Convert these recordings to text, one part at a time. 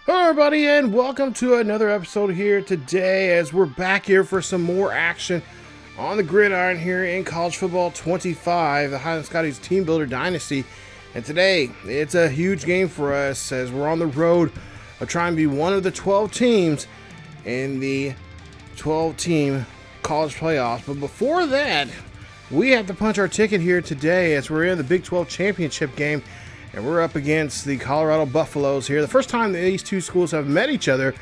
Hello everybody and welcome to another episode here today as we're back here for some more action on the gridiron here in College Football 25, the Highland Scotties Teambuilder Dynasty. And today it's a huge game for us as we're on the road of trying to be one of the 12 teams in the 12-team college playoffs. But before that, we have to punch our ticket here today as we're in the Big 12 championship game. And we're up against the Colorado Buffaloes here. The first time that these two schools have met each other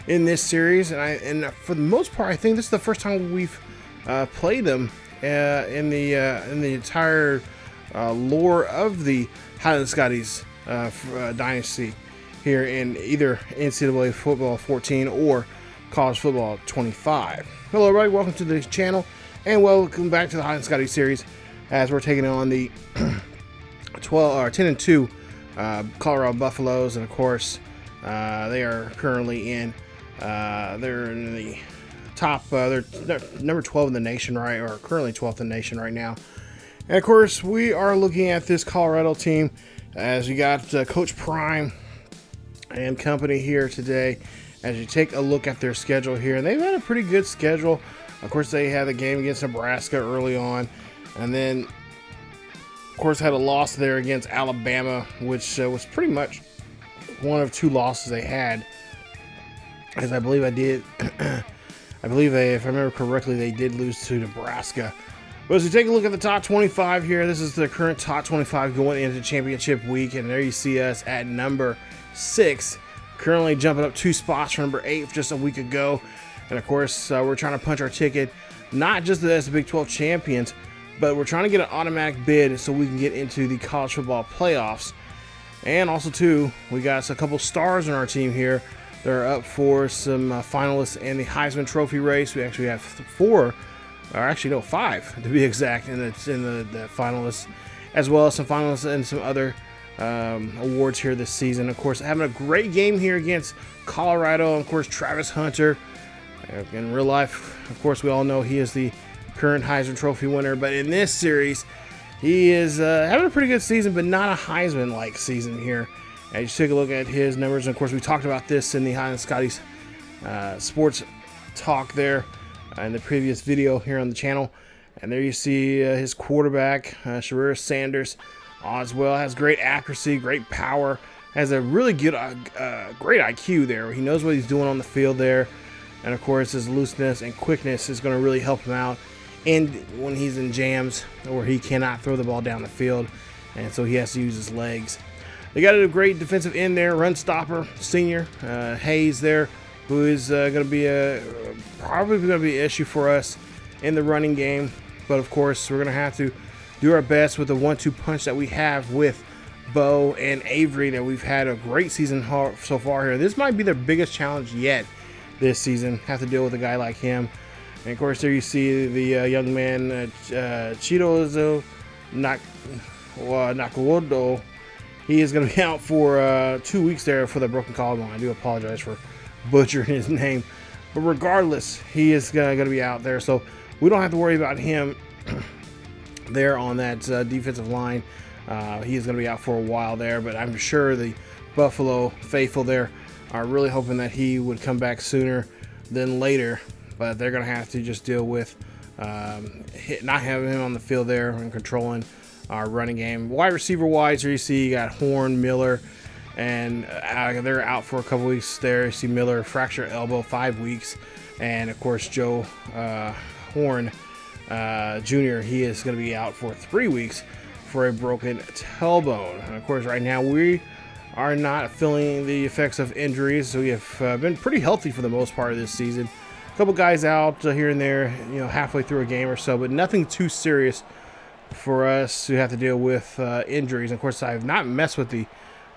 in this series. And for the most part, I think this is the first time we've played them in the entire lore of the Highland Scotties dynasty here in either NCAA Football 14 or College Football 25. Hello, everybody. Welcome to the channel. And welcome back to the Highland Scotties series as we're taking on the 10-2 Colorado Buffaloes, and of course they are currently in they're in the top they're number 12 in the nation, right, or currently 12th in the nation right now. And of course we are looking at this Colorado team as you got Coach Prime and company here today as you take a look at their schedule here. And they've had a pretty good schedule. Of course, they had a game against Nebraska early on, and then of course had a loss there against Alabama, which was pretty much one of two losses they had, as I believe if I remember correctly, they did lose to Nebraska. But as we take a look at the top 25 here, this is the current top 25 going into championship week, and there you see us at number 6, currently jumping up 2 spots from number 8 just a week ago. And of course we're trying to punch our ticket not just as the Big 12 champions, but we're trying to get an automatic bid so we can get into the college football playoffs. And also, too, we got a couple stars on our team here. They're up for some finalists in the Heisman Trophy race. We actually have 5 to be exact, in the finalists, as well as some finalists and some other awards here this season. Of course, having a great game here against Colorado. And of course, Travis Hunter. In real life, of course, we all know he is the current Heisman Trophy winner, but in this series he is having a pretty good season, but not a Heisman-like season here. As you take a look at his numbers, and of course we talked about this in the Highland Scotties sports talk there in the previous video here on the channel. And there you see his quarterback, Sharir Sanders, as well, has great accuracy, great power, has a really good great IQ there. He knows what he's doing on the field there, and of course his looseness and quickness is going to really help him out. And when he's in jams or he cannot throw the ball down the field, and so he has to use his legs. They got a great defensive end there, run stopper, senior Hayes there, who is going to be probably going to be an issue for us in the running game. But of course, we're going to have to do our best with the 1-2 punch that we have with Bo and Avery. That we've had a great season so far here. This might be their biggest challenge yet this season. Have to deal with a guy like him. And of course, there you see the young man, Chidozo Nakawodo. He is going to be out for 2 weeks there for the broken collarbone. I do apologize for butchering his name. But regardless, he is going to be out there. So we don't have to worry about him there on that defensive line. He is going to be out for a while there. But I'm sure the Buffalo faithful there are really hoping that he would come back sooner than later. But they're going to have to just deal with not having him on the field there and controlling our running game. Wide receiver wise, here you see you got Horn, Miller, and they're out for a couple weeks there. You see Miller, fractured elbow, 5 weeks. And of course, Joe Horn Jr., he is going to be out for 3 weeks for a broken tailbone. And of course, right now we are not feeling the effects of injuries, so we have been pretty healthy for the most part of this season. Couple guys out here and there, halfway through a game or so, but nothing too serious for us to have to deal with injuries. And of course, I've not messed with the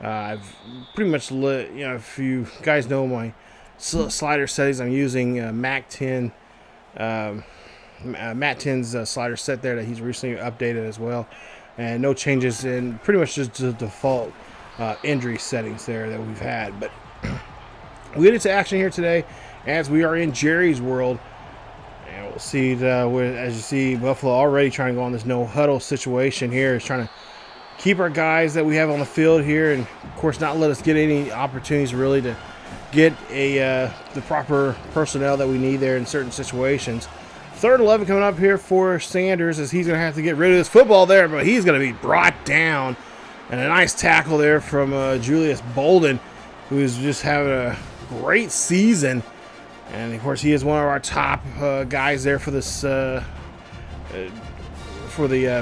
I've pretty much if you guys know my slider settings, I'm using Matt 10's slider set there that he's recently updated as well, and no changes in pretty much just the default injury settings there that we've had. But we get into action here today as we are in Jerry's world, and we'll see as you see, Buffalo already trying to go on this no huddle situation here, is trying to keep our guys that we have on the field here, and of course not let us get any opportunities really to get the proper personnel that we need there in certain situations. 3rd and 11 coming up here for Sanders, as he's going to have to get rid of this football there, but he's going to be brought down. And a nice tackle there from Julius Bolden, who is just having a great season. And, of course, he is one of our top guys there for this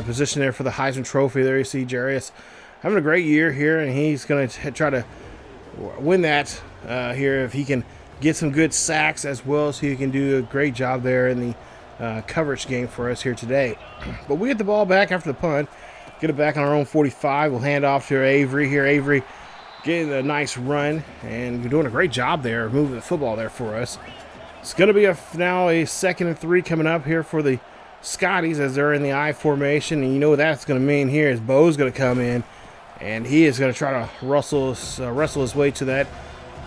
position there for the Heisman Trophy. There you see Jarius having a great year here, and he's going to try to win that here if he can get some good sacks, as well as he can do a great job there in the coverage game for us here today. But we get the ball back after the punt, get it back on our own 45. We'll hand off to Avery here. Avery getting a nice run and doing a great job there, moving the football there for us. It's going to be now a 2nd and 3 coming up here for the Scotties as they're in the I formation. And you know what that's going to mean here is Bo's going to come in, and he is going to try to wrestle his way to that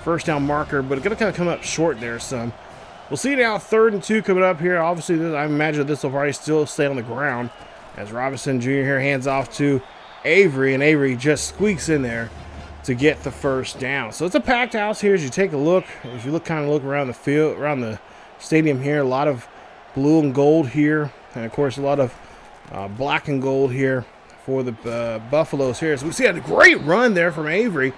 first down marker, but it's going to kind of come up short there some. We'll see now 3rd and 2 coming up here. Obviously, I imagine this will probably still stay on the ground as Robinson Jr. here hands off to Avery, and Avery just squeaks in there to get the first down. So it's a packed house here as you take a look. If you look around the field, around the stadium here, a lot of blue and gold here, and of course a lot of black and gold here for the Buffaloes here. So we see a great run there from Avery.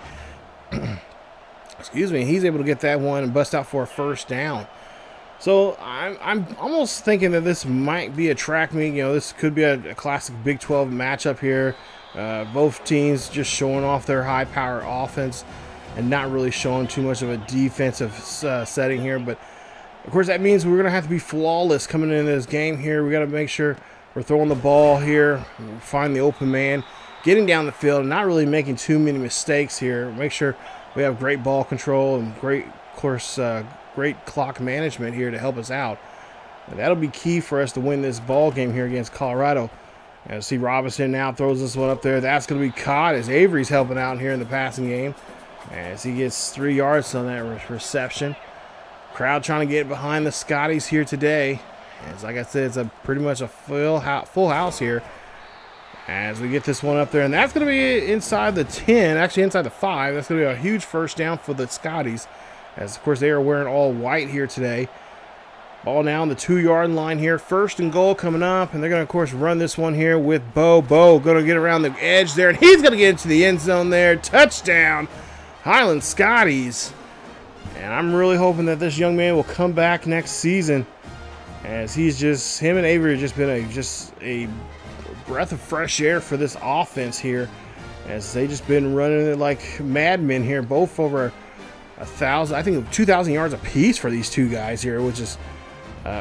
Excuse me. He's able to get that one and bust out for a first down. So I'm almost thinking that this might be a track meet. You know, this could be a classic Big 12 matchup here. Both teams just showing off their high-power offense and not really showing too much of a defensive setting here. But, of course, that means we're going to have to be flawless coming into this game here. We got to make sure we're throwing the ball here, find the open man, getting down the field, and not really making too many mistakes here. Make sure we have great ball control and great clock management here to help us out. And that'll be key for us to win this ball game here against Colorado. And see Robinson now throws this one up there. That's going to be caught as Avery's helping out here in the passing game as he gets 3 yards on that reception. Crowd trying to get behind the Scotties here today. As like I said, it's pretty much a full house here as we get this one up there. And that's going to be inside the 10, actually inside the 5. That's going to be a huge first down for the Scotties, as, of course, they are wearing all white here today. Ball now on the 2-yard line here. 1st and goal coming up, and they're going to, of course, run this one here with Bo. Bo going to get around the edge there, and he's going to get into the end zone there. Touchdown, Highland Scotties. And I'm really hoping that this young man will come back next season, as him and Avery have just been a breath of fresh air for this offense here, as they just been running it like madmen here, both over 1,000, I think 2,000 yards apiece for these two guys here, which is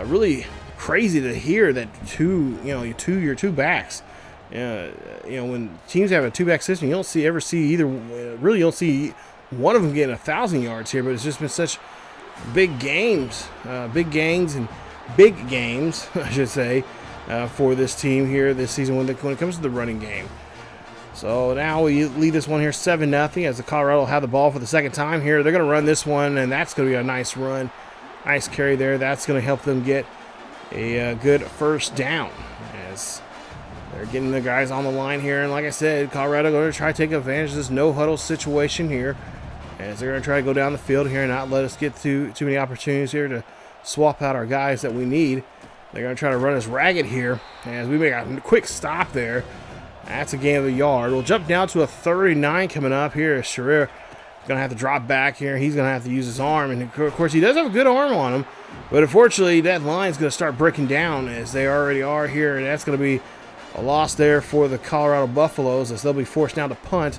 really crazy to hear that your two backs. When teams have a 2-back system, you don't see one of them getting 1,000 yards here, but it's just been such big gains, I should say, for this team here this season when it comes to the running game. So now we lead this one here 7-0 as the Colorado will have the ball for the second time here. They're going to run this one, and that's going to be a nice run. Nice carry there. That's going to help them get a good first down as they're getting the guys on the line here. And like I said, Colorado going to try to take advantage of this no-huddle situation here as they're going to try to go down the field here and not let us get too many opportunities here to swap out our guys that we need. They're going to try to run us ragged here as we make a quick stop there. That's a gain of a yard. We'll jump down to a 39 coming up here. Sharir is going to have to drop back here. He's going to have to use his arm. And, of course, he does have a good arm on him. But, unfortunately, that line's going to start breaking down as they already are here. And that's going to be a loss there for the Colorado Buffaloes as they'll be forced now to punt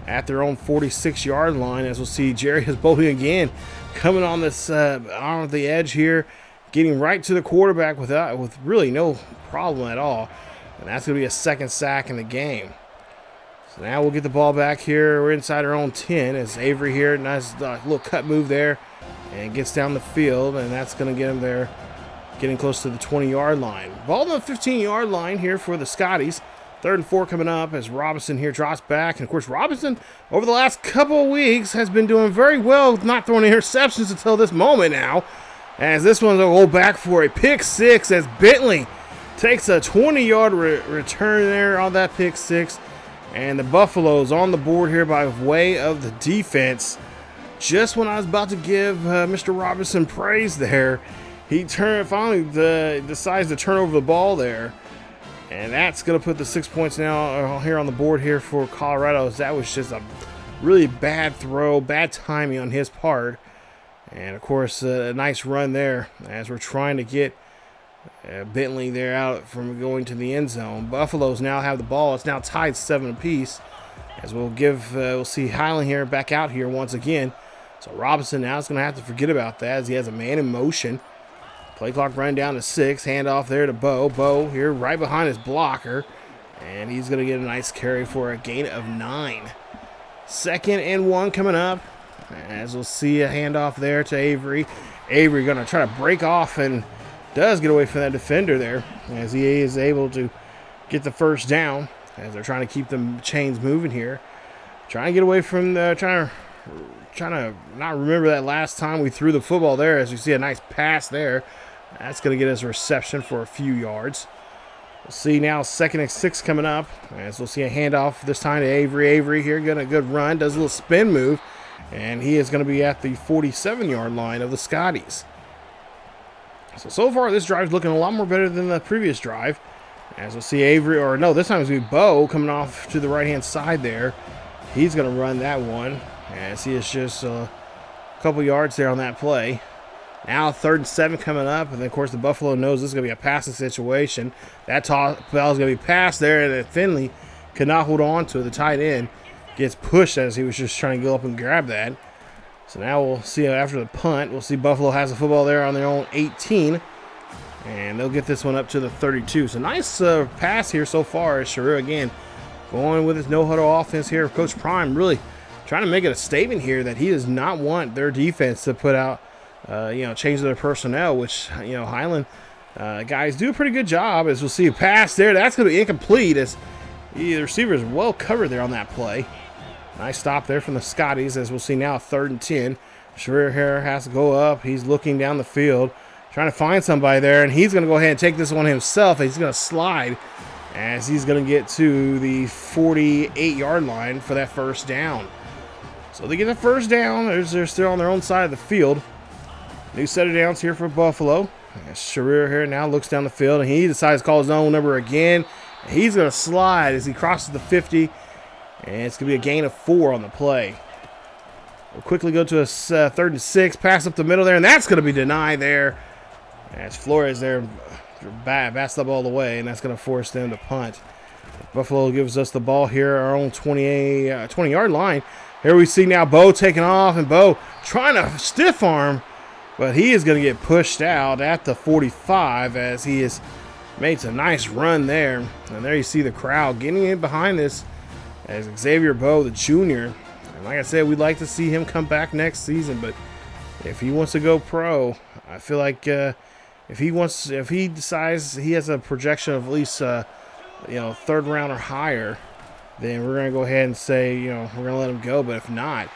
at their own 46-yard line. As we'll see Jarius Bolden again coming on this on the edge here, getting right to the quarterback with really no problem at all. And that's going to be a second sack in the game. So now we'll get the ball back here. We're inside our own 10 as Avery here, nice little cut move there, and gets down the field, and that's going to get him there, getting close to the 20-yard line. Ball on the 15-yard line here for the Scotties. 3rd and 4 coming up as Robinson here drops back. And, of course, Robinson, over the last couple of weeks, has been doing very well with not throwing interceptions until this moment now, as this one's going to go back for a pick six as Bentley takes a 20-yard return there on that pick six. And the Buffaloes on the board here by way of the defense. just when I was about to give Mr. Robinson praise there, he finally decides to turn over the ball there. And that's going to put the 6 points now here on the board here for Colorado. That was just a really bad throw, bad timing on his part. And, of course, a nice run there as we're trying to get Bentley there out from going to the end zone. Buffaloes now have the ball. It's now tied 7 apiece. As we'll see Highland here back out here once again. So Robinson now is going to have to forget about that as he has a man in motion. Play clock running down to 6. Handoff there to Bo. Bo here right behind his blocker. And he's going to get a nice carry for a gain of 9. 2nd and 1 coming up. As we'll see a handoff there to Avery. Avery going to try to break off and does get away from that defender there. As he is able to get the first down. As they're trying to keep the chains moving here. Trying to get away from the... Trying to not remember that last time we threw the football there. As you see a nice pass there. That's going to get us a reception for a few yards. We'll see now 2nd and 6 coming up. As we'll see a handoff this time to Avery. Avery here getting a good run. Does a little spin move. And he is going to be at the 47-yard line of the Scotties. So far this drive is looking a lot more better than the previous drive. As we'll see Avery, or no, this time it's going to be Bo coming off to the right-hand side there. He's going to run that one. As he is just a couple yards there on that play. Now 3rd and 7 coming up. And then, of course, the Buffalo knows this is going to be a passing situation. That ball is going to be passed there. And then Finley could not hold on to it. The tight end gets pushed as he was just trying to go up and grab that. So now we'll see after the punt. We'll see Buffalo has the football there on their own 18. And they'll get this one up to the 32. So nice pass here so far. Sharir again going with his no-huddle offense here. Coach Prime really trying to make it a statement here that he does not want their defense to put out, change their personnel, which, Highland guys do a pretty good job. As we'll see a pass there. That's going to be incomplete as the receiver is well covered there on that play. Nice stop there from the Scotties as we'll see now 3rd and 10. Sharir here has to go up. He's looking down the field, trying to find somebody there, and he's going to go ahead and take this one himself. He's going to slide as he's going to get to the 48-yard line for that first down. So they get the first down. They're still on their own side of the field. New set of downs here for Buffalo. Sharir here now looks down the field, and he decides to call his own number again. He's going to slide as he crosses the 50, and it's going to be a gain of 4 on the play. We'll quickly go to a 3rd and 6, pass up the middle there, and that's going to be denied there. As Flores there bats the ball the way, and that's going to force them to punt. Buffalo gives us the ball here, our own 20-yard line. Here we see now Bo taking off, and Bo trying to stiff arm, but he is going to get pushed out at the 45 as he has made a nice run there. And there you see the crowd getting in behind this as Xavier Bo, the junior. And like I said, we'd like to see him come back next season, but if he wants to go pro, I feel like if he decides he has a projection of at least 3rd round or higher, then we're going to go ahead and say, we're going to let him go. But if not,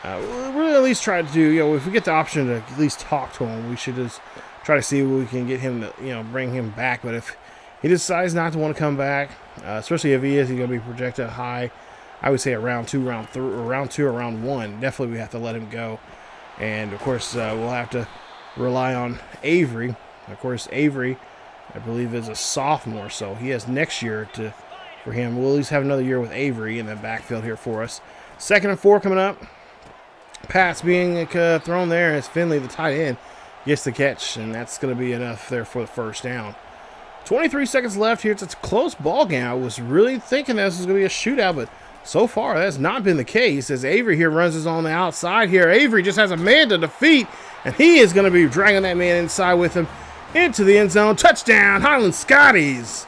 we'll at least try to do, if we get the option to at least talk to him, we should just try to see what we can get him to, bring him back. But if he decides not to want to come back, especially if he's going to be projected high, I would say at round 2, round 3, or round 2 or round 1, definitely we have to let him go. And, of course, we'll have to rely on Avery. Of course, Avery, I believe, is a sophomore, so he has next year for him. We'll at least have another year with Avery in the backfield here for us. 2nd and 4 coming up. Pass being thrown there as Finley, the tight end, gets the catch, and that's going to be enough there for the first down. 23 seconds left here. It's a close ball game. I was really thinking this was going to be a shootout, but so far that's not been the case as Avery here runs us on the outside here. Avery just has a man to defeat, and he is going to be dragging that man inside with him into the end zone. Touchdown, Highland Scotties.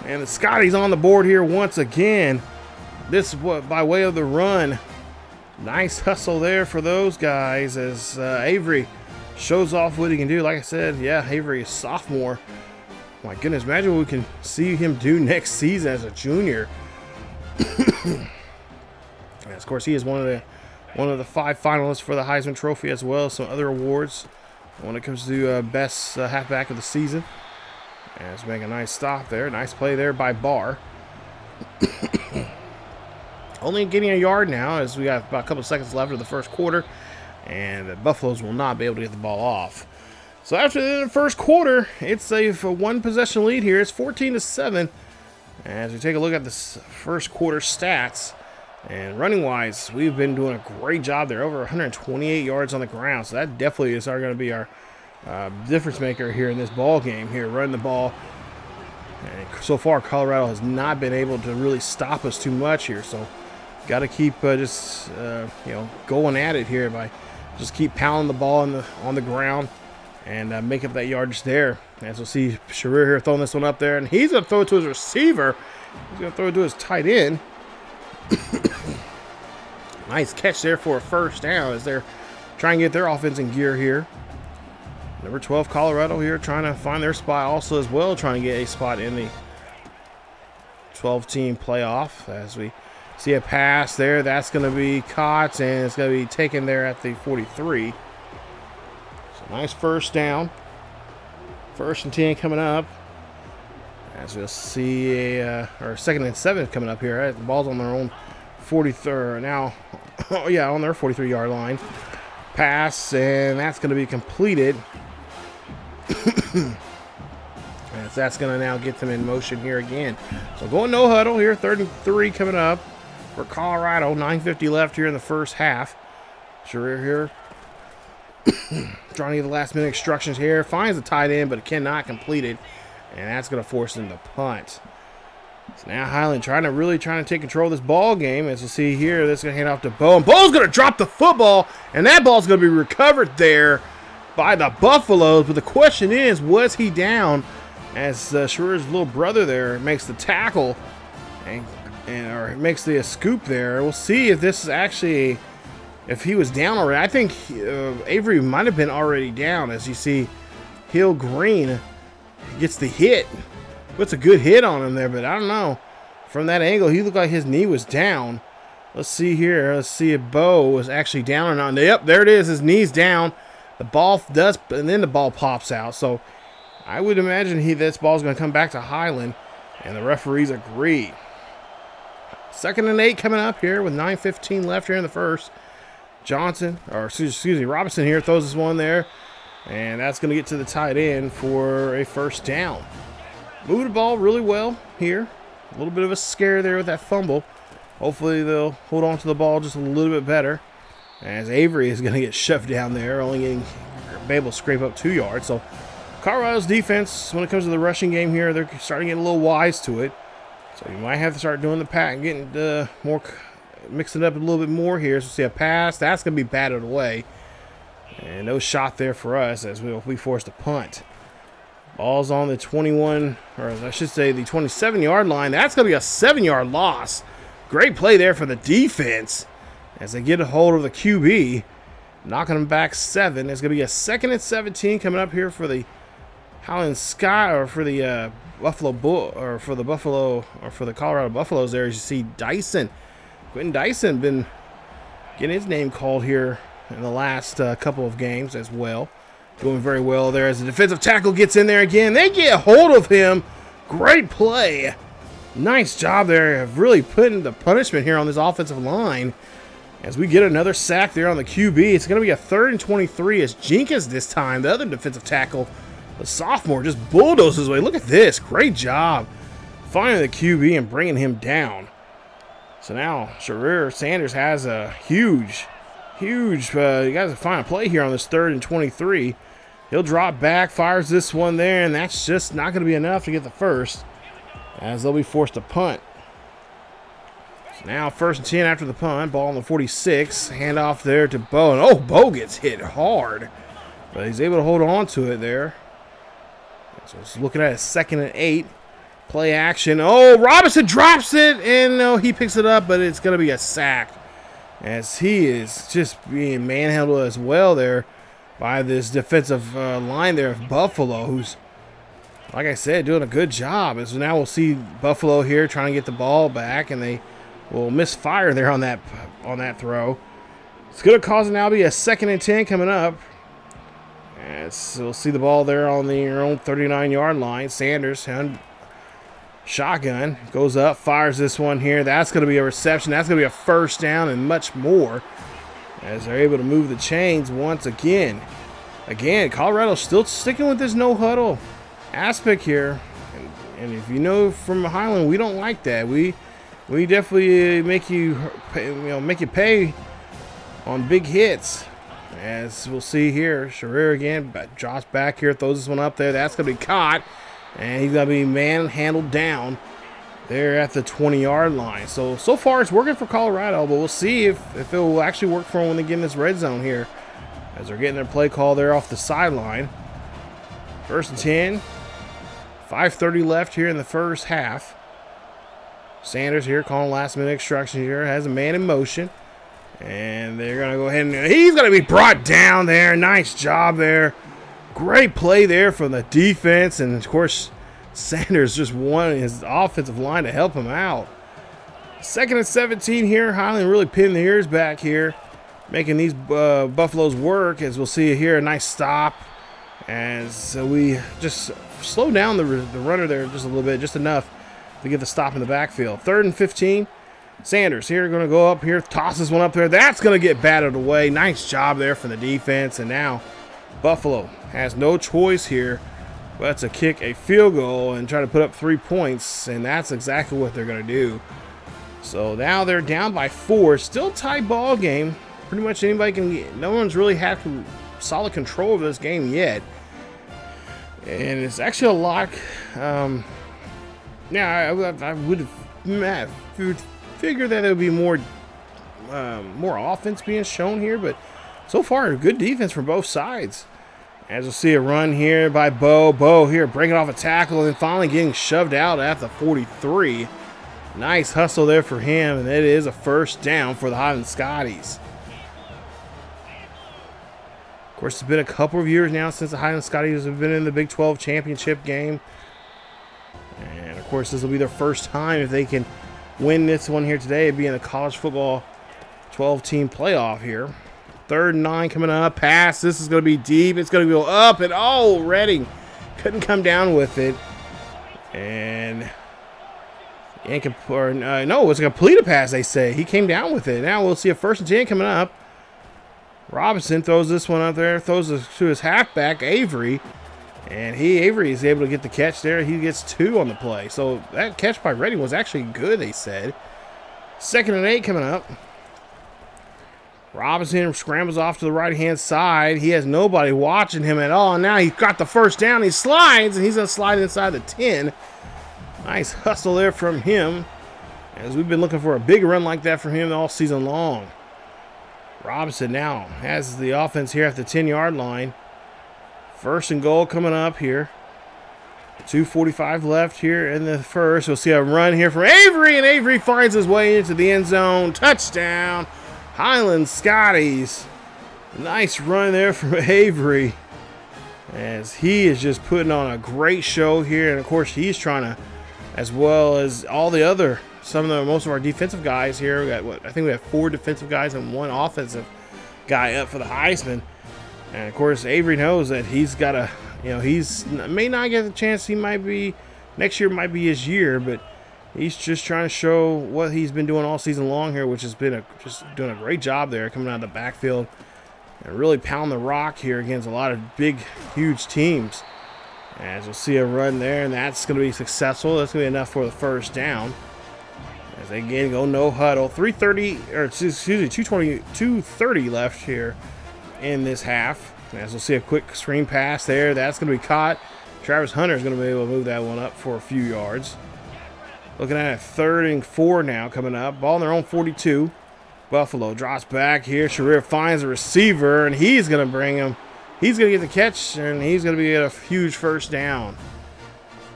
And the Scotties on the board here once again. This by way of the run. Nice hustle there for those guys as Avery shows off what he can do. Like I said, yeah, Avery is sophomore. My goodness, imagine what we can see him do next season as a junior. And of course, he is one of the 5 finalists for the Heisman Trophy, as well as some other awards when it comes to best halfback of the season. And let's make a nice stop there. Nice play there by Barr. Only getting a yard now as we got about a couple seconds left of the first quarter, and the Buffaloes will not be able to get the ball off. So after the first quarter, it's a one possession lead here. It's 14-7. As we take a look at this first quarter stats, and running wise, we've been doing a great job there. Over 128 yards on the ground. So that definitely is going to be our difference maker here in this ball game. Here, running the ball. And so far, Colorado has not been able to really stop us too much here. So got to keep just going at it here by just keep pounding the ball on the ground and make up that yardage there. As we'll see, Sharir here throwing this one up there, and he's going to throw it to his receiver. He's going to throw it to his tight end. Nice catch there for a first down as they're trying to get their offense in gear here. Number 12, Colorado here trying to find their spot also as well, trying to get a spot in the 12-team playoff. As we see a pass there, that's going to be caught, and it's going to be taken there at the 43. So nice first down. First and 10 coming up. As we'll see or 2nd and 7 coming up here. Right? The ball's on their own 43rd now. Oh yeah, on their 43-yard line. Pass, and that's going to be completed. As that's going to now get them in motion here again. So going no huddle here. 3rd and 3 coming up for Colorado. 9:50 left here in the first half. Sharir here trying to get the last minute instructions here. Finds the tight end, but it cannot complete it. And that's going to force them to punt. So now Highland trying to take control of this ball game. As we'll see here, this is going to hand off to Bo. And Bo's going to drop the football, and that ball's going to be recovered there by the Buffaloes. But the question is, was he down? As Sharir's little brother there makes the tackle or makes the scoop there. We'll see if this is actually, if he was down already. I think Avery might have been already down. As you see, Hill Green gets the hit. Puts a good hit on him there, but I don't know. From that angle, he looked like his knee was down. Let's see here. Let's see if Bo was actually down or not. Yep, there it is. His knee's down. The ball does, and then the ball pops out. So I would imagine this ball's going to come back to Highland, and the referees agree. 2nd and 8 coming up here with 9:15 left here in the first. Robinson here throws this one there, and that's going to get to the tight end for a first down. Moved the ball really well here. A little bit of a scare there with that fumble. Hopefully they'll hold on to the ball just a little bit better. As Avery is going to get shoved down there, only able to scrape up 2 yards. So Colorado's defense, when it comes to the rushing game here, they're starting to get a little wise to it. So you might have to start doing the pack, getting mixing it up a little bit more here. So see a pass, that's going to be batted away. And no shot there for us as we'll be forced to punt. Ball's on the 21, or I should say the 27-yard line. That's going to be a 7-yard loss. Great play there for the defense as they get a hold of the QB, knocking them back 7. It's going to be a 2nd and 17 coming up here for the Highland Scotties, or for the for the Colorado Buffaloes. There, as you see, Quentin Dyson been getting his name called here in the last couple of games as well. Doing very well there as the defensive tackle gets in there again. They get a hold of him. Great play. Nice job there of really putting the punishment here on this offensive line. As we get another sack there on the QB. It's going to be a 3rd and 23 as Jenkins this time, the other defensive tackle, the sophomore, just bulldozes his way. Look at this. Great job finding the QB and bringing him down. So now Sharir Sanders has a huge, you guys find a play here on this 3rd and 23. He'll drop back, fires this one there, and that's just not going to be enough to get the first, as they'll be forced to punt. So now 1st and 10 after the punt, ball on the 46, handoff there to Bo, and oh, Bo gets hit hard, but he's able to hold on to it there. So it's looking at a 2nd and 8, play action. Oh, Robinson drops it, and no, he picks it up, but it's going to be a sack, as he is just being manhandled as well there by this defensive line there of Buffalo, who's, like I said, doing a good job. And so now we'll see Buffalo here trying to get the ball back, and they will misfire there on that throw. It's going to cause now be a 2nd and 10 coming up. And so we'll see the ball there on their own 39-yard line. Sanders Shotgun goes up, fires this one here. That's going to be a reception. That's going to be a first down and much more as they're able to move the chains once again. Again, Colorado still sticking with this no huddle aspect here. And if you know from Highland, we don't like that. We definitely make you pay on big hits. As we'll see here, Sharir again, drops back here, throws this one up there. That's going to be caught. And he's going to be manhandled down there at the 20-yard line. So far it's working for Colorado, but we'll see if it will actually work for them when they get in this red zone here. As they're getting their play call there off the sideline. 1st and 10. 5:30 left here in the first half. Sanders here calling last-minute instructions here. Has a man in motion. And they're going to go ahead and he's going to be brought down there. Nice job there. Great play there from the defense, and of course Sanders just wanted his offensive line to help him out. 2nd and 17 here. Highland really pinning the ears back here, making these Buffaloes work. As we'll see here, a nice stop. As we just slow down the runner there just a little bit, just enough to get the stop in the backfield. 3rd and 15. Sanders here going to go up here, tosses one up there. That's going to get batted away. Nice job there from the defense, and now Buffalo has no choice here but to kick a field goal and try to put up 3 points, and that's exactly what they're going to do. So now they're down by 4. Still tie ball game. Pretty much anybody can get. No one's really had solid control of this game yet. And it's actually a lock. Yeah, I would figure that there would be more offense being shown here, but so far, good defense from both sides. As we'll see a run here by Bo. Bo here breaking off a tackle and finally getting shoved out at the 43. Nice hustle there for him, and it is a first down for the Highland Scotties. Of course, it's been a couple of years now since the Highland Scotties have been in the Big 12 championship game. And, of course, this will be their first time if they can win this one here today. It'd be in the college football 12-team playoff here. 3rd and 9 coming up. Pass. This is going to be deep. It's going to go up, and oh, Redding couldn't come down with it. And no, it was a completed pass, they say. He came down with it. Now we'll see a 1st and 10 coming up. Robinson throws this one up there, throws it to his halfback, Avery. And Avery is able to get the catch there. He gets 2 on the play. So that catch by Redding was actually good, they said. 2nd and 8 coming up. Robinson scrambles off to the right-hand side. He has nobody watching him at all. Now he's got the first down. He slides, and he's going to slide inside the 10. Nice hustle there from him, as we've been looking for a big run like that from him all season long. Robinson now has the offense here at the 10-yard line. 1st and goal coming up here. 2:45 left here in the first. We'll see a run here from Avery, and Avery finds his way into the end zone. Touchdown, Highland Scotties. Nice run there from Avery, as he is just putting on a great show here. And of course, he's trying to, as well as all the other, most of our defensive guys here. We got, I think we have 4 defensive guys and 1 offensive guy up for the Heisman. And of course, Avery knows that he's got to, he's may not get the chance. He might be, next year might be his year, but he's just trying to show what he's been doing all season long here, which has been just doing a great job there, coming out of the backfield and really pound the rock here against a lot of big, huge teams. As we'll see a run there, and that's going to be successful. That's going to be enough for the first down. As they again go no huddle. 2:30 left here in this half. As we'll see a quick screen pass there. That's going to be caught. Travis Hunter is going to be able to move that one up for a few yards. Looking at it, 3rd and 4 now coming up. Ball on their own 42. Buffalo drops back here. Sharir finds a receiver, and he's going to bring him. He's going to get the catch, and he's going to get a huge first down.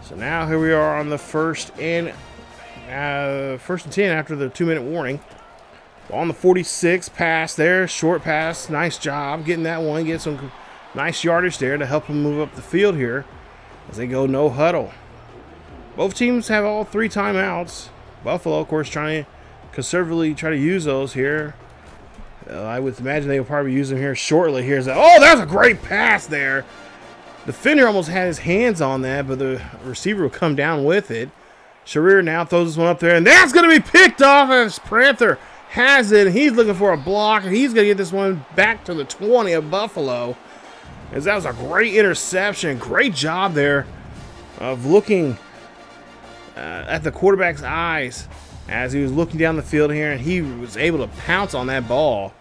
So now here we are on the 1st and 10 after the 2-minute warning. On the 46, pass there, short pass, nice job getting that one. Get some nice yardage there to help them move up the field here as they go no huddle. Both teams have all 3 timeouts. Buffalo, of course, trying to conservatively try to use those here. I would imagine they will probably use them here shortly. Oh, that's a great pass there. The defender almost had his hands on that, but the receiver will come down with it. Sharir now throws this one up there, and that's going to be picked off as Panther has it. He's looking for a block, and he's going to get this one back to the 20 of Buffalo. As that was a great interception. Great job there of looking at the quarterback's eyes as he was looking down the field here, and he was able to pounce on that ball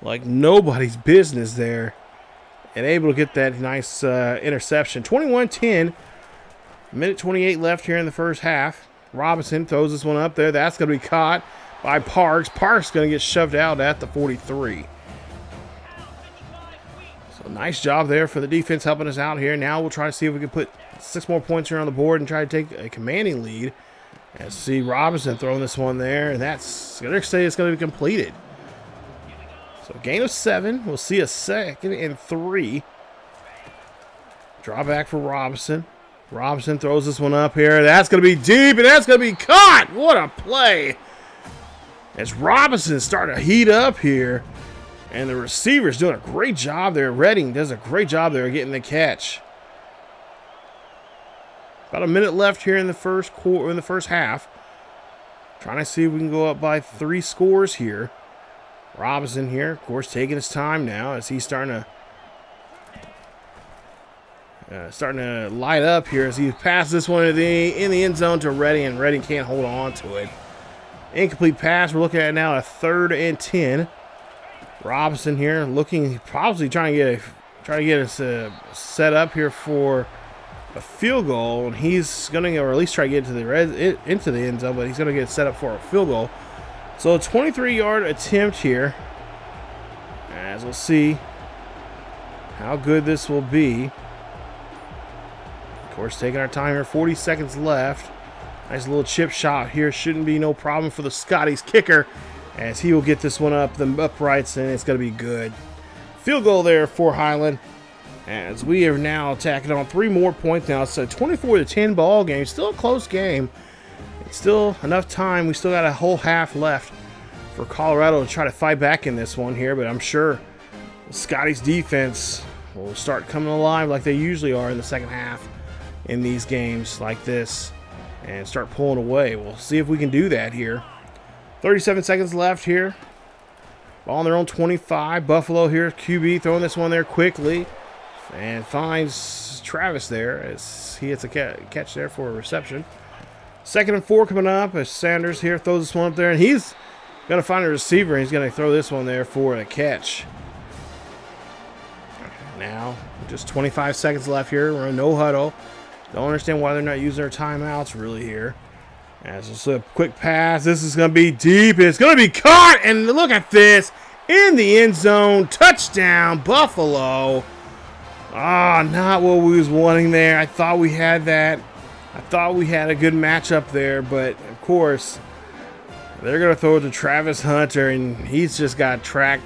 like nobody's business there, and able to get that nice interception. 21-10, minute 28 left here in the first half. Robinson throws this one up there. That's going to be caught by Parks. Parks going to get shoved out at the 43. So nice job there for the defense helping us out here. Now we'll try to see if we can put 6 more points here on the board and try to take a commanding lead. As see Robinson throwing this one there, and that's going to say it's going to be completed. So gain of 7. We'll see a 2nd and 3. Draw back for Robinson. Robinson throws this one up here. That's going to be deep, and that's going to be caught. What a play. As Robinson starting to heat up here, and the receiver's doing a great job there. Redding does a great job there getting the catch. About a minute left here in the first quarter, in the first half. Trying to see if we can go up by 3 scores here. Robinson here, of course, taking his time now as he's starting to light up here as he passes this one in the end zone to Redding, and Redding can't hold on to it. Incomplete pass. We're looking at now a 3rd and 10. Robinson here looking, probably trying to get us set up here for a field goal, and he's going to, or at least try to get into the end zone, but he's going to get set up for a field goal. So a 23-yard attempt here, as we'll see how good this will be. Of course, taking our time here, 40 seconds left. Nice little chip shot here. Shouldn't be no problem for the Scotties kicker, as he will get this one up the uprights, and it's going to be good. Field goal there for Highland, as we are now tacking on 3 more points now. It's a 24-10 ball game. Still a close game. It's still enough time. We still got a whole half left for Colorado to try to fight back in this one here, but I'm sure the Scotties defense will start coming alive like they usually are in the second half in these games like this and start pulling away. We'll see if we can do that here. 37 seconds left here. Ball on their own 25. Buffalo here, QB throwing this one there quickly and finds Travis there as he hits a catch there for a reception. 2nd and 4 coming up as Sanders here throws this one up there, and he's going to find a receiver, and he's going to throw this one there for a catch. Now, just 25 seconds left here. We're in no huddle. Don't understand why they're not using their timeouts really here. As it's a quick pass. This is going to be deep. It's going to be caught, and look at this. In the end zone. Touchdown, Buffalo. Ah, not what we was wanting there. I thought we had that. I thought we had a good matchup there, but of course, they're going to throw it to Travis Hunter, and he's just got track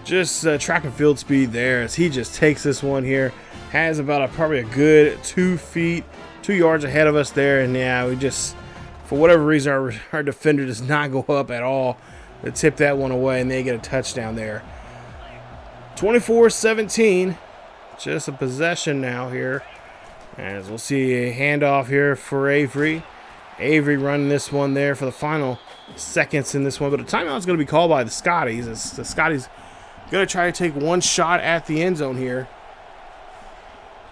and field speed there as he just takes this one here. Has about probably a good 2 yards ahead of us there, and yeah, we just, for whatever reason, our defender does not go up at all to tip that one away, and they get a touchdown there. 24-17, just a possession now here. As we'll see a handoff here for Avery. Avery running this one there for the final seconds in this one. But a timeout is going to be called by the Scotties. As the Scotties going to try to take one shot at the end zone here.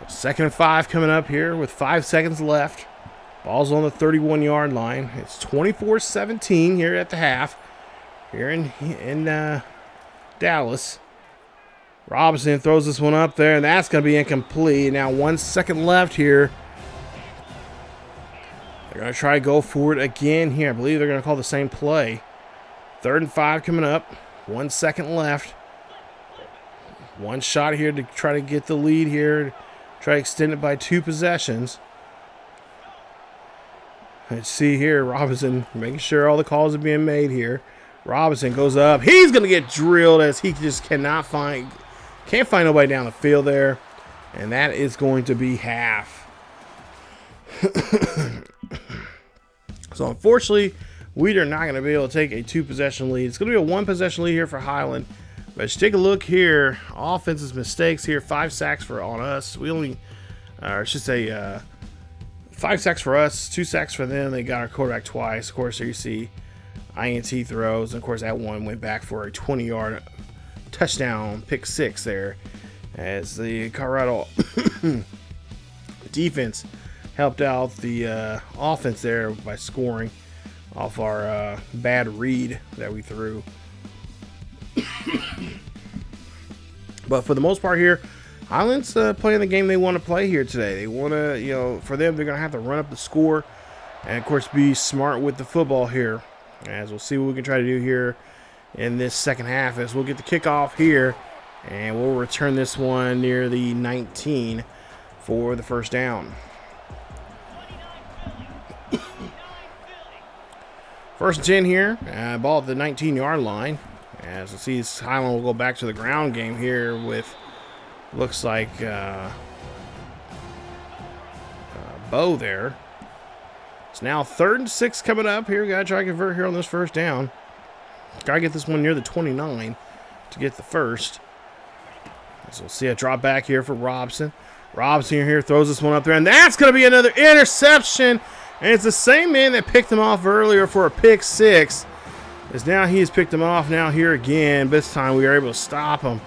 2nd and 5 coming up here with 5 seconds left. Ball's on the 31-yard line. It's 24-17 here at the half. Here in Dallas. Robinson throws this one up there, and that's going to be incomplete. Now 1 second left here. They're going to try to go for it again here. I believe they're going to call the same play. 3rd and 5 coming up. 1 second left. One shot here to try to get the lead here. Try to extend it by 2 possessions. Let's see here. Robinson making sure all the calls are being made here. Robinson goes up. He's going to get drilled as he just can't find nobody down the field there. And that is going to be half. So unfortunately, we are not going to be able to take a 2-possession lead. It's going to be a 1-possession lead here for Highland. But let's take a look here. Offensive mistakes here. 5 sacks on us. We only, or I should say, 5 sacks for us, 2 sacks for them. They got our quarterback twice. Of course, there you see INT throws. And of course, that one went back for a 20-yard touchdown, pick 6 there, as the Colorado defense helped out the offense there by scoring off our bad read that we threw. But for the most part here, Highland's playing the game they want to play here today. They want to, you know, for them, they're going to have to run up the score and, of course, be smart with the football here. As we'll see what we can try to do here in this second half, as we'll get the kickoff here, and we'll return this one near the 19 for the first down. First and 10 here, ball at the 19-yard line. As we'll see, Highland will go back to the ground game here with, looks like, Bo there. It's now 3rd and 6 coming up here. Got to try to convert here on this first down. Got to get this one near the 29 to get the first. So we'll see a drop back here for Robson. Robson here throws this one up there, and that's going to be another interception. And it's the same man that picked him off earlier for a pick 6. As now he has picked him off now here again. This time we were able to stop him.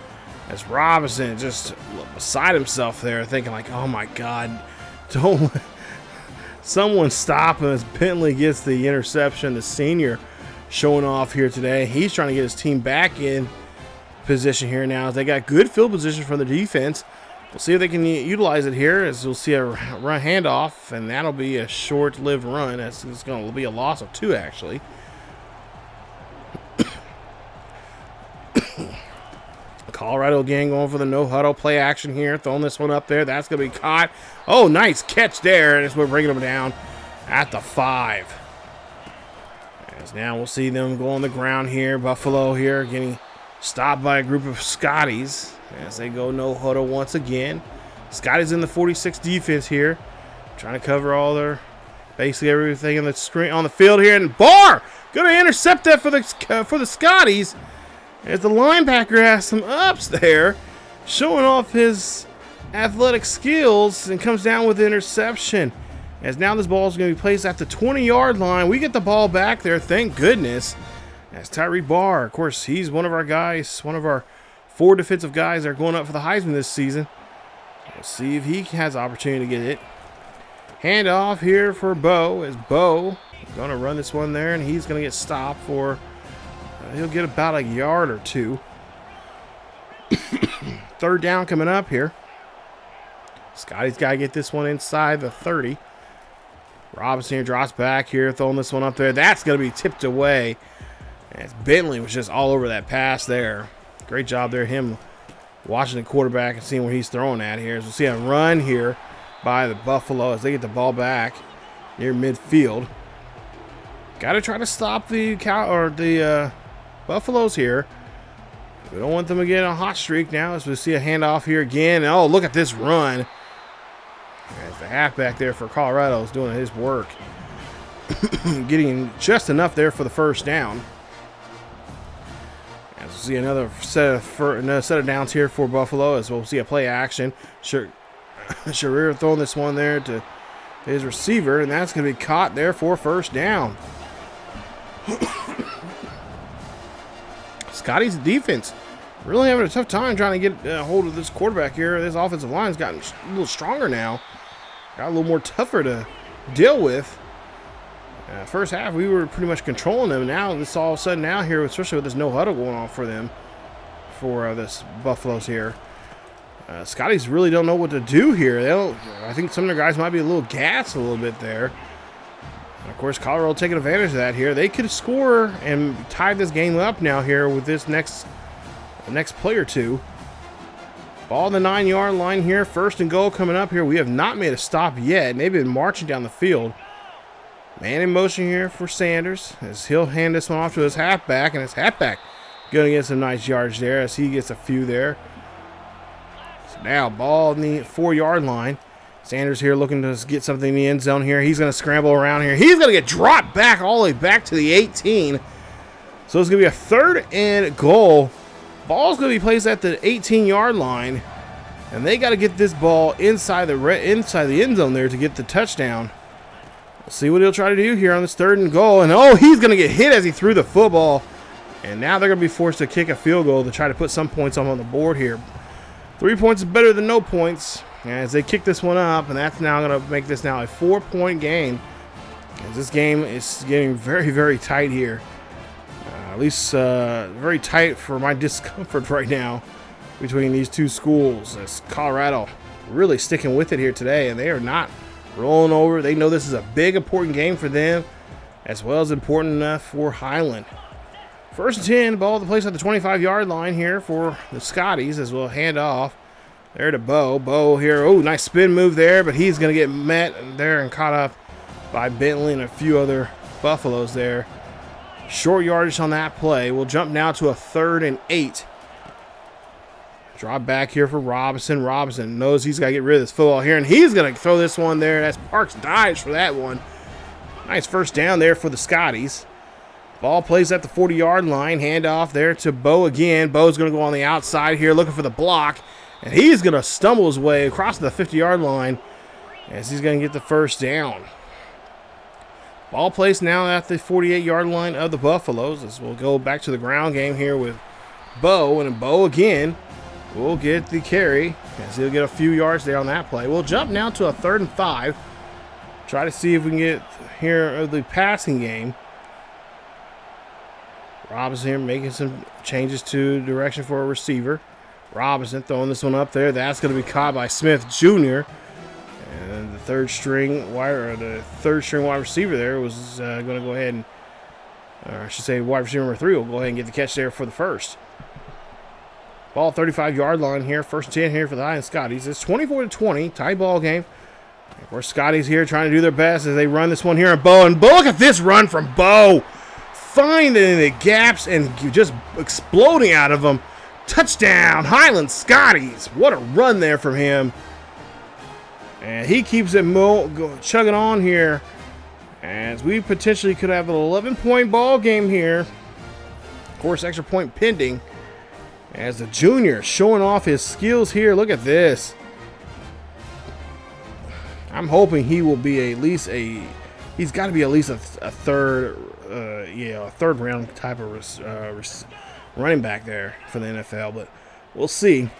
As Robinson just beside himself there, thinking like, oh my God, don't someone stop him. As Bentley gets the interception, the senior showing off here today. He's trying to get his team back in position here now. As they got good field position from the defense. We'll see if they can utilize it here, as we'll see a run handoff, and that'll be a short-lived run. It's going to be a loss of 2, actually. Colorado again going for the no-huddle play action here, throwing this one up there. That's going to be caught. Oh, nice catch there, and we're bringing them down at the 5. As now we'll see them go on the ground here. Buffalo here getting stopped by a group of Scotties as they go no-huddle once again. Scotties in the 46 defense here, trying to cover all their, basically everything on the screen on the field here. And Barr going to intercept that for the Scotties. As the linebacker has some ups there, showing off his athletic skills, and comes down with the interception. As now this ball is going to be placed at the 20-yard line. We get the ball back there, thank goodness. As Tyree Barr, of course, he's one of our guys, one of our 4 defensive guys that are going up for the Heisman this season. We'll see if he has opportunity to get it. Hand off here for Bo, as Bo is going to run this one there, and he's going to get stopped for, he'll get about a yard or 2. 3rd down coming up here. Scotty's got to get this one inside the 30. Robinson here drops back here, throwing this one up there. That's going to be tipped away. As Bentley was just all over that pass there. Great job there, him watching the quarterback and seeing where he's throwing at here. As we'll see a run here by the Buffalo as they get the ball back near midfield. Got to try to stop the Buffaloes here. We don't want them to get a hot streak now, as we see a handoff here again. Oh, look at this run. As the halfback there for Colorado is doing his work. Getting just enough there for the first down. As we'll see another set of downs here for Buffalo, as we'll see a play action. Sharir throwing this one there to his receiver, and that's going to be caught there for first down. Scotty's defense really having a tough time trying to get a hold of this quarterback here. This offensive line's gotten a little stronger now. Got a little more tougher to deal with. First half, we were pretty much controlling them. Now, this all of a sudden now here, especially with this no-huddle going on for them, for this Buffaloes here. Scotties really don't know what to do here. I think some of their guys might be a little gassed a little bit there. And of course, Colorado taking advantage of that here. They could score and tie this game up now here with this next play or 2. Ball on the 9-yard line here. 1st and goal coming up here. We have not made a stop yet, and they've been marching down the field. Man in motion here for Sanders, as he'll hand this one off to his halfback, and his halfback going to get some nice yards there as he gets a few there. So now ball in the 4-yard line. Sanders here looking to get something in the end zone here. He's going to scramble around here. He's going to get dropped back all the way back to the 18. So it's going to be a 3rd and goal. Ball's going to be placed at the 18-yard line, and they got to get this ball inside the end zone there to get the touchdown. We'll see what he'll try to do here on this 3rd and goal. And, oh, he's going to get hit as he threw the football. And now they're going to be forced to kick a field goal to try to put some points on the board here. 3 points is better than no points as they kick this one up. And that's now going to make this now a 4-point game. As this game is getting very, very tight here. At least very tight for my discomfort right now between these two schools. As Colorado really sticking with it here today, and they are not rolling over. They know this is a big, important game for them, as well as important enough for Highland. 1st and 10, ball at the place at the 25-yard line here for the Scotties, as we'll hand off there to Bo. Bo here, oh, nice spin move there, but he's going to get met there and caught up by Bentley and a few other Buffaloes there. Short yardage on that play. We'll jump now to a 3rd and 8. Drop back here for Robinson. Robinson knows he's got to get rid of this football here, and he's going to throw this one there. That's Parks dives for that one. Nice first down there for the Scotties. Ball plays at the 40-yard line. Handoff there to Bo again. Bo's going to go on the outside here looking for the block, and he's going to stumble his way across the 50-yard line as he's going to get the first down. Ball placed now at the 48-yard line of the Buffaloes as we'll go back to the ground game here with Bo. And Bo again will get the carry as he'll get a few yards there on that play. We'll jump now to a 3rd and 5. Try to see if we can get here the passing game. Robinson here making some changes to direction for a receiver. Robinson throwing this one up there. That's going to be caught by Smith Jr. And the third string wide receiver there was going to go ahead and, or I should say, wide receiver number 3 will go ahead and get the catch there for the first. Ball 35-yard line here. 1st and 10 here for the Highland Scotties. It's 24-20, tie ball game. Of course, Scotties here trying to do their best as they run this one here on Bo. And Bo, look at this run from Bo. Finding the gaps and just exploding out of them. Touchdown, Highland Scotties. What a run there from him. And he keeps it chugging on here as we potentially could have an 11-point ball game here. Of course, extra point pending as the junior showing off his skills here. Look at this. I'm hoping he will be at least he's got to be at least a third round type of running back there for the NFL, but we'll see.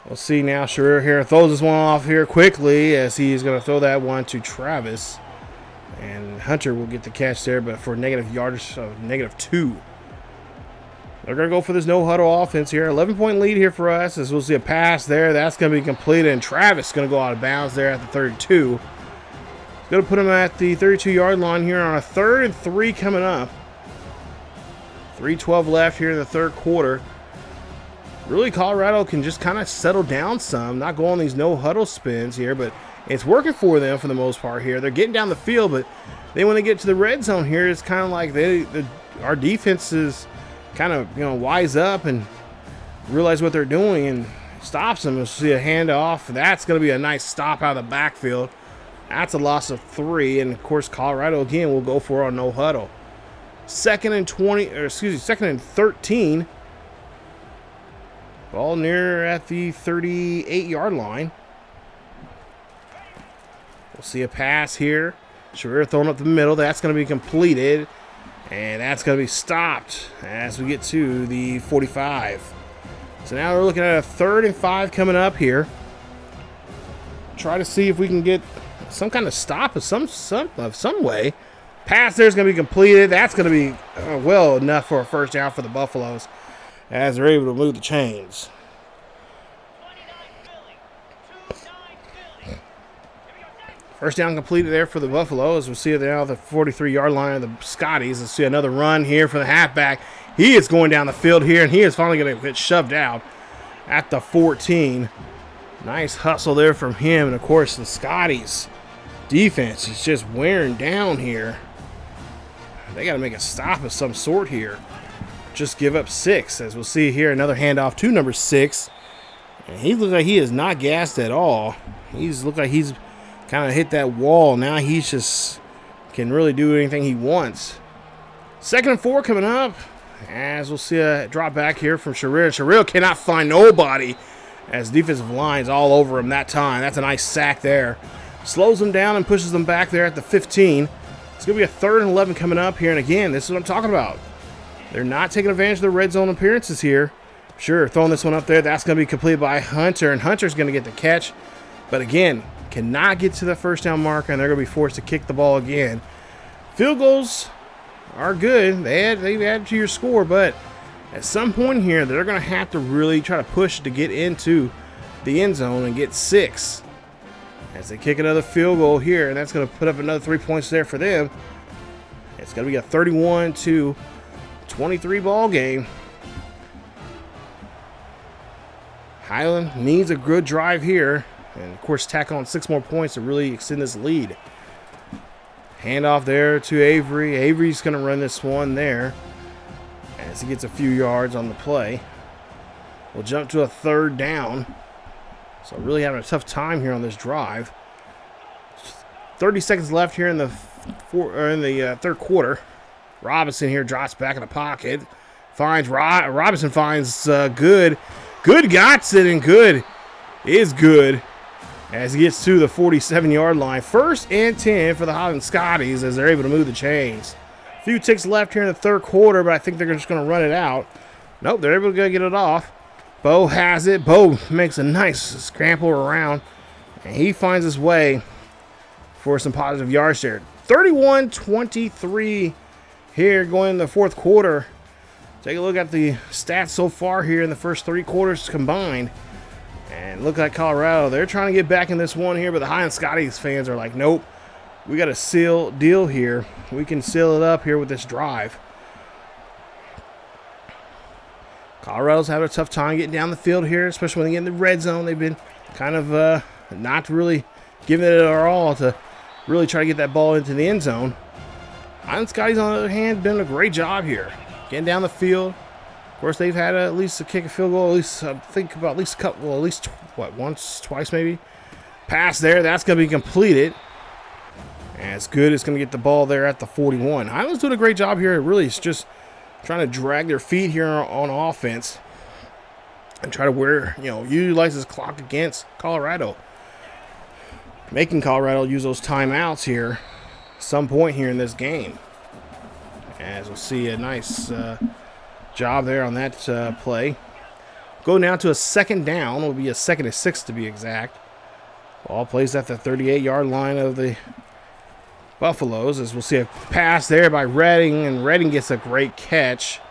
We'll see now. Sharir here throws this one off here quickly as he's going to throw that one to Travis. And Hunter will get the catch there, but for negative yardage of -2. They're going to go for this no-huddle offense here. 11-point lead here for us as we'll see a pass there. That's going to be completed, and Travis is going to go out of bounds there at the 32. Going to put him at the 32-yard line here on a 3rd and 3 coming up. 3:12 left here in the 3rd quarter. Really, Colorado can just kind of settle down some, not go on these no-huddle spins here, but it's working for them for the most part here. They're getting down the field, but then when they get to the red zone here, it's kind of like our defense is kind of, wise up and realize what they're doing and stops them. We'll see a handoff. That's going to be a nice stop out of the backfield. That's a loss of 3, and of course, Colorado again will go for a no-huddle. 2nd and 13. Ball near at the 38-yard line. We'll see a pass here. Sharir throwing up the middle. That's going to be completed. And that's going to be stopped as we get to the 45. So now we're looking at a 3rd and 5 coming up here. Try to see if we can get some kind of stop of some way. Pass there is going to be completed. That's going to be well enough for a first down for the Buffaloes as they're able to move the chains. First down completed there for the Buffaloes. We'll see it now at the 43-yard line of the Scotties. Let's see another run here for the halfback. He is going down the field here, and he is finally going to get shoved out at the 14. Nice hustle there from him. And, of course, the Scotties defense is just wearing down here. They got to make a stop of some sort here. Just give up 6, as we'll see here. Another handoff to number 6. And he looks like he is not gassed at all. Looks like he's kind of hit that wall. Now he's just can really do anything he wants. 2nd and 4 coming up. As we'll see a drop back here from Sharir. Sharir cannot find nobody as defensive line's all over him that time. That's a nice sack there slows them down and pushes them back there at the 15. It's going to be a 3rd and 11 coming up here. And again, this is what I'm talking about. They're not taking advantage of the red zone appearances here. Sure, throwing this one up there. That's going to be completed by Hunter, and Hunter's going to get the catch. But again, cannot get to the first down marker, and they're going to be forced to kick the ball again. Field goals are good. They've added to your score, but at some point here, they're going to have to really try to push to get into the end zone and get 6. As they kick another field goal here, and that's going to put up another 3 points there for them. It's going to be a 31-23 ball game. Highland needs a good drive here, and of course tack on 6 more points to really extend this lead. Handoff there to Avery. Avery's going to run this one there as he gets a few yards on the play. We'll jump to a 3rd down. So really having a tough time here on this drive. 30 seconds left here in the 3rd quarter. Robinson here drops back in the pocket. Finds Robinson finds good Gotson, and good is good as he gets to the 47-yard line. 1st and 10 for the Highland Scotties as they're able to move the chains. A few ticks left here in the 3rd quarter, but I think they're just going to run it out. Nope, they're able to get it off. Bo has it. Bo makes a nice scramble around, and he finds his way for some positive yards there. 31-23 here going in the 4th quarter. Take a look at the stats so far here in the first 3 quarters combined. And look like Colorado, they're trying to get back in this one here, but the Highland Scotties fans are like, nope, we got a seal deal here. We can seal it up here with this drive. Colorado's having a tough time getting down the field here, especially when they get in the red zone. They've been kind of not really giving it our all to really try to get that ball into the end zone. Highland Scotties, on the other hand, doing a great job here, getting down the field. Of course, they've had at least a kick a field goal, at least I think about at least a couple, well, at least once, twice maybe. Pass there, that's going to be completed. And it's good. It's going to get the ball there at the 41. Highland's doing a great job here. Really, it's just trying to drag their feet here on offense and try to utilize this clock against Colorado, making Colorado use those timeouts here some point here in this game. As we'll see a nice job there on that play. Go now to a 2nd down. It will be a 2nd and 6 to be exact. Ball plays at the 38-yard line of the Buffaloes, as we'll see a pass there by Redding, and Redding gets a great catch,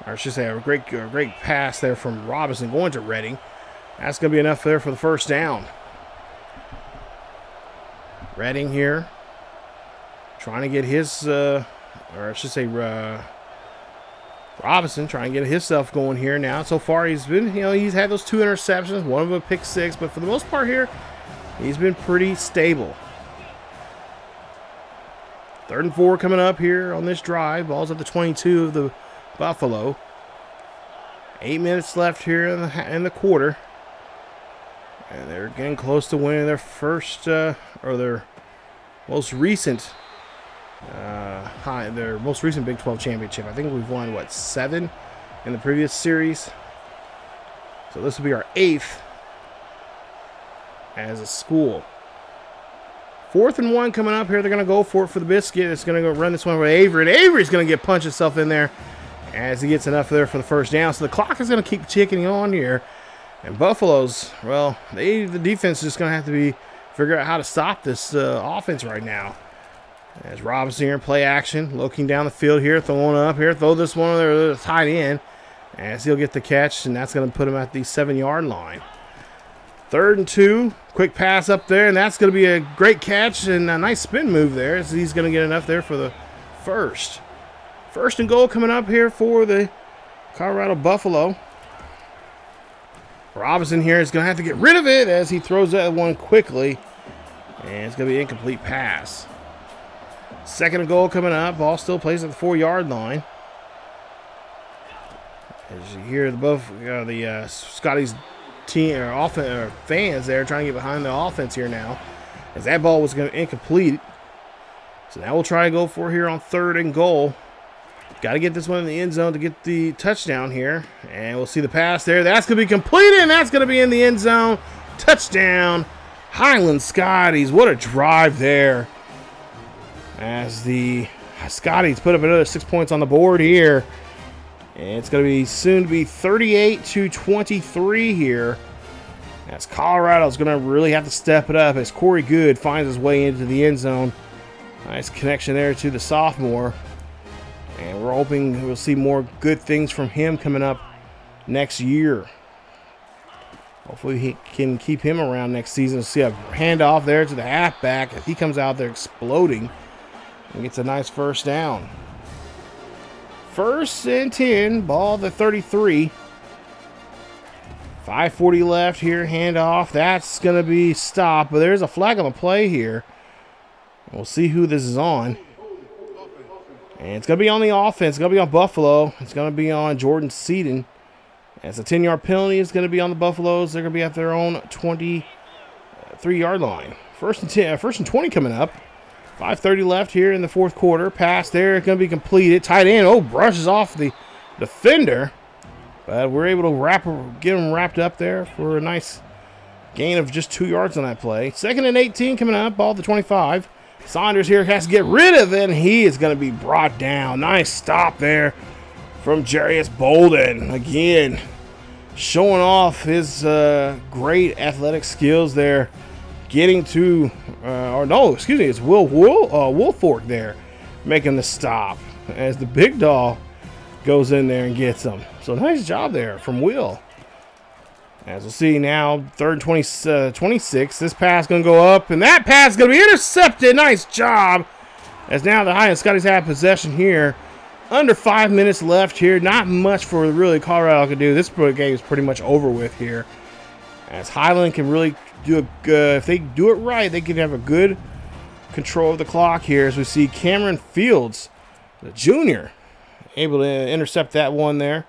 or I should say a great pass there from Robinson going to Redding. That's going to be enough there for the 1st down. Redding here trying to get his, or I should say Robinson trying to get himself going here now. So far he's been, he's had those 2 interceptions, one of them a pick 6, but for the most part here, he's been pretty stable. 3rd and 4 coming up here on this drive. Ball's at the 22 of the Buffalo. 8 minutes left here in the quarter. And they're getting close to winning their first, or their most recent, Big 12 championship. I think we've won, 7 in the previous series. So this will be our 8th as a school. 4th and 1 coming up here. They're going to go for it for the biscuit. It's going to go run this one with Avery. And Avery's going to get punched himself in there as he gets enough there for the 1st down. So the clock is going to keep ticking on here. And Buffalo's, well, the defense is just going to have to figure out how to stop this offense right now. As Robinson here in play action, looking down the field here, throwing up here. Throw this one there, the tight end. As he'll get the catch, and that's going to put him at the 7-yard line. 3rd and 2, quick pass up there, and that's going to be a great catch and a nice spin move there, as he's going to get enough there for the 1st. 1st and goal coming up here for the Colorado Buffalo. Robinson here is going to have to get rid of it as he throws that one quickly, and it's going to be an incomplete pass. 2nd and goal coming up. Ball still plays at the 4-yard line. As you hear the Scotties team or fans there trying to get behind the offense here now, as that ball was going to incomplete. So now we'll try to go for here on 3rd and goal. Got to get this one in the end zone to get the touchdown here, and we'll see the pass there. That's going to be completed, and that's going to be in the end zone. Touchdown, Highland Scotties. What a drive there. As the Scotties put up another 6 points on the board here. And it's going to be soon to be 38-23 here. As Colorado's going to really have to step it up as Corey Good finds his way into the end zone. Nice connection there to the sophomore. And we're hoping we'll see more good things from him coming up next year. Hopefully he can keep him around next season. See a handoff there to the halfback. If he comes out there exploding and gets a nice first down. 1st and 10, ball the 33. 5:40 left here, handoff. That's going to be stopped, but there's a flag on the play here. We'll see who this is on. And it's going to be on the offense. It's going to be on Buffalo. It's going to be on Jordan Seaton. As a 10-yard penalty is going to be on the Buffaloes. They're going to be at their own 23-yard line. 1st and 20 coming up. 5:30 left here in the fourth quarter. Pass there, going to be completed. Tight end, brushes off the defender. But we're able to get him wrapped up there for a nice gain of just 2 yards on that play. 2nd and 18 coming up, ball to 25. Saunders here has to get rid of it, and he is going to be brought down. Nice stop there from Jarius Bolden. Again, showing off his great athletic skills there. Getting to, it's Will Woolfork there making the stop as the big dog goes in there and gets him. So nice job there from Will. As we'll see now, 3rd and 26. This pass going to go up, and that pass is going to be intercepted. Nice job. As now the Highland Scotties have possession here. Under 5 minutes left here. Not much for really Colorado can do. This game is pretty much over with here. As Highland can really do if they do it right, they can have a good control of the clock here. As we see Cameron Fields, the junior, able to intercept that one there.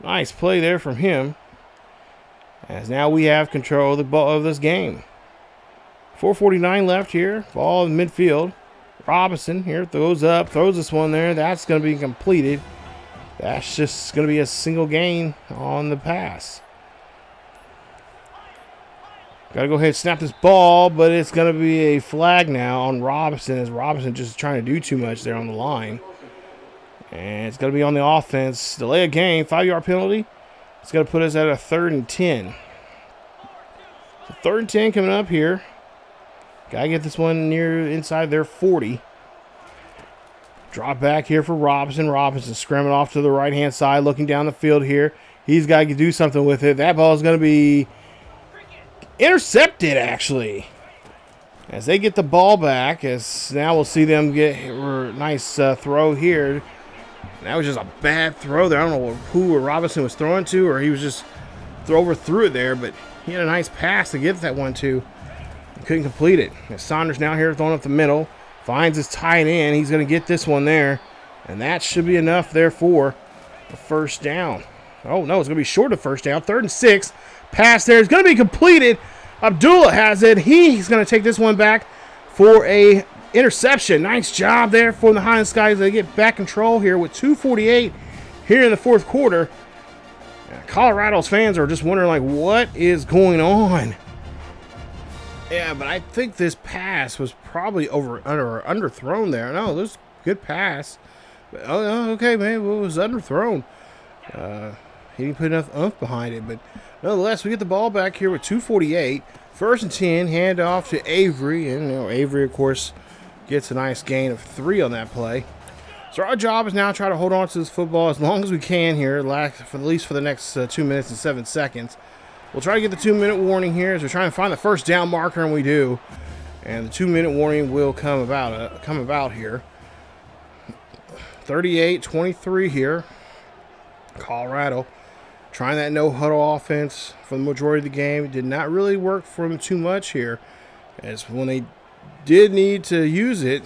Nice play there from him. As now we have control of the ball of this game. 4:49 left here. Ball in midfield. Robinson here throws this one there. That's going to be completed. That's just going to be a single gain on the pass. Got to go ahead and snap this ball, but it's going to be a flag now on Robinson, as Robinson just trying to do too much there on the line. And it's going to be on the offense. Delay a game, 5-yard penalty. It's going to put us at a 3rd and 10. So 3rd and 10 coming up here. Got to get this one inside their 40. Drop back here for Robinson. Robinson scrambling off to the right-hand side, looking down the field here. He's got to do something with it. That ball is going to be intercepted, actually. As they get the ball back, as now we'll see them get a nice throw here. That was just a bad throw there. I don't know who Robinson was throwing to, or he was just through it there, but he had a nice pass to get that one to. Couldn't complete it. As Saunders now here throwing up the middle. Finds his tight end. He's going to get this one there. And that should be enough there for a first down. Oh, no, it's going to be short of first down. 3rd and 6. Pass there is going to be completed. Abdullah has it. He's going to take this one back for a interception. Nice job there for the Highland Scotties. They get back control here with 2:48 here in the fourth quarter. Colorado's fans are just wondering, like, what is going on? Yeah, but I think this pass was probably underthrown there. No, this was a good pass. But, okay, man, it was underthrown. He didn't put enough oomph behind it. But nonetheless, we get the ball back here with 2:48. 1st and 10, hand off to Avery. And Avery, of course, gets a nice gain of 3 on that play. So our job is now to try to hold on to this football as long as we can here, at least for the next 2 minutes and 7 seconds. We'll try to get the 2-minute warning here as we're trying to find the first down marker, and we do. And the 2-minute warning will come about here. 38-23 here. Colorado trying that no-huddle offense for the majority of the game. It did not really work for them too much here, as when they did need to use it,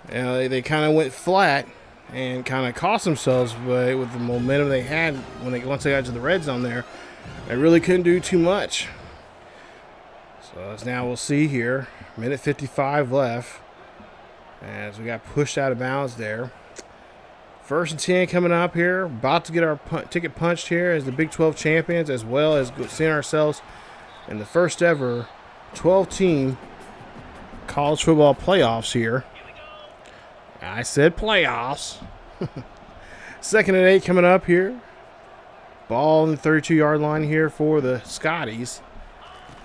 they kind of went flat and kind of cost themselves with the momentum they had once they got to the red zone there. They really couldn't do too much. So as now we'll see here, minute 55 left as we got pushed out of bounds there. 1st and 10 coming up here. About to get our ticket punched here as the Big 12 champions, as well as seeing ourselves in the first ever 12-team college football playoffs here. I said playoffs. 2nd and 8 coming up here. Ball on the 32-yard line here for the Scotties.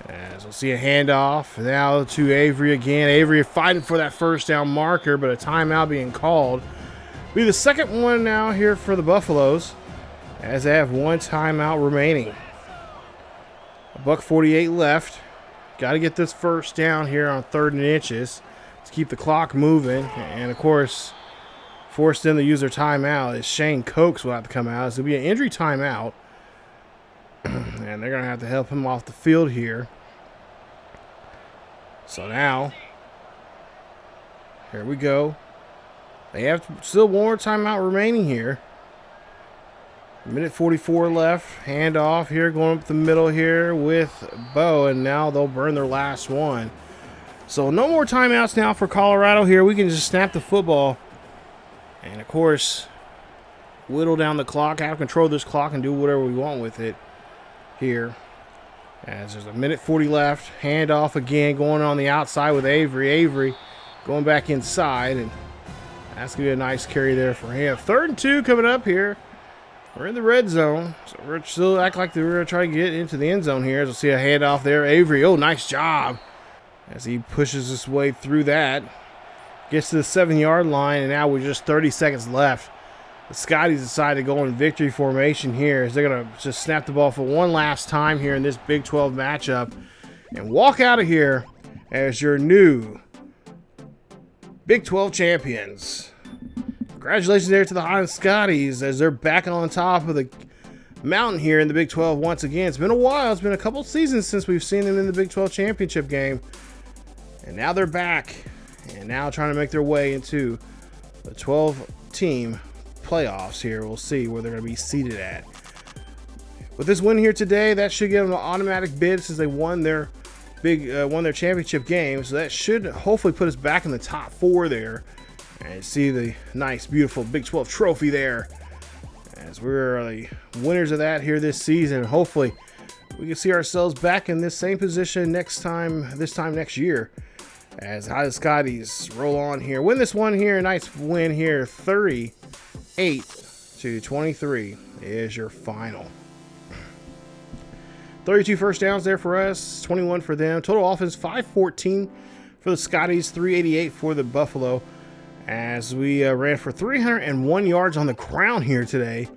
As we'll see a handoff now to Avery again. Avery fighting for that first down marker, but a timeout being called. Be the second one now here for the Buffaloes, as they have one timeout remaining. $1:48 left. Got to get this first down here on 3rd and inches to keep the clock moving. And of course, forced them to use their timeout is Shane Cokes will have to come out. It's going to be an injury timeout. And they're going to have to help him off the field here. So now, here we go. They have still one more timeout remaining here. 1:44 left. Handoff here, going up the middle here with Bo. And now they'll burn their last one. So no more timeouts now for Colorado here. We can just snap the football. And of course, whittle down the clock, have control of this clock, and do whatever we want with it here. As there's 1:40 left. Handoff again, going on the outside with Avery. Avery going back inside, and that's going to be a nice carry there for him. 3rd and 2 coming up here. We're in the red zone, so we're still act like we're going to try to get into the end zone here. As we'll see a handoff there. Avery, oh, nice job. As he pushes his way through that. Gets to the 7-yard line, and now with just 30 seconds left, the Scotties decide to go in victory formation here, as they're going to just snap the ball for one last time here in this Big 12 matchup and walk out of here as your new Big 12 champions. Congratulations there to the Highland Scotties, as they're back on top of the mountain here in the Big 12 once again. It's been a while. It's been a couple seasons since we've seen them in the Big 12 championship game. And now they're back, and now trying to make their way into the 12-team playoffs here. We'll see where they're going to be seated at. With this win here today, that should give them an automatic bid since they won their championship game. So that should hopefully put us back in the top 4 there. And see the nice, beautiful Big 12 trophy there, as we're the winners of that here this season. Hopefully, we can see ourselves back in this same position this time next year, as Highland Scotties roll on here. Win this one here, nice win here, 38-23 is your final. 32 first downs there for us, 21 for them. Total offense, 514 for the Scotties, 388 for the Buffalo. As we ran for 301 yards on the ground here today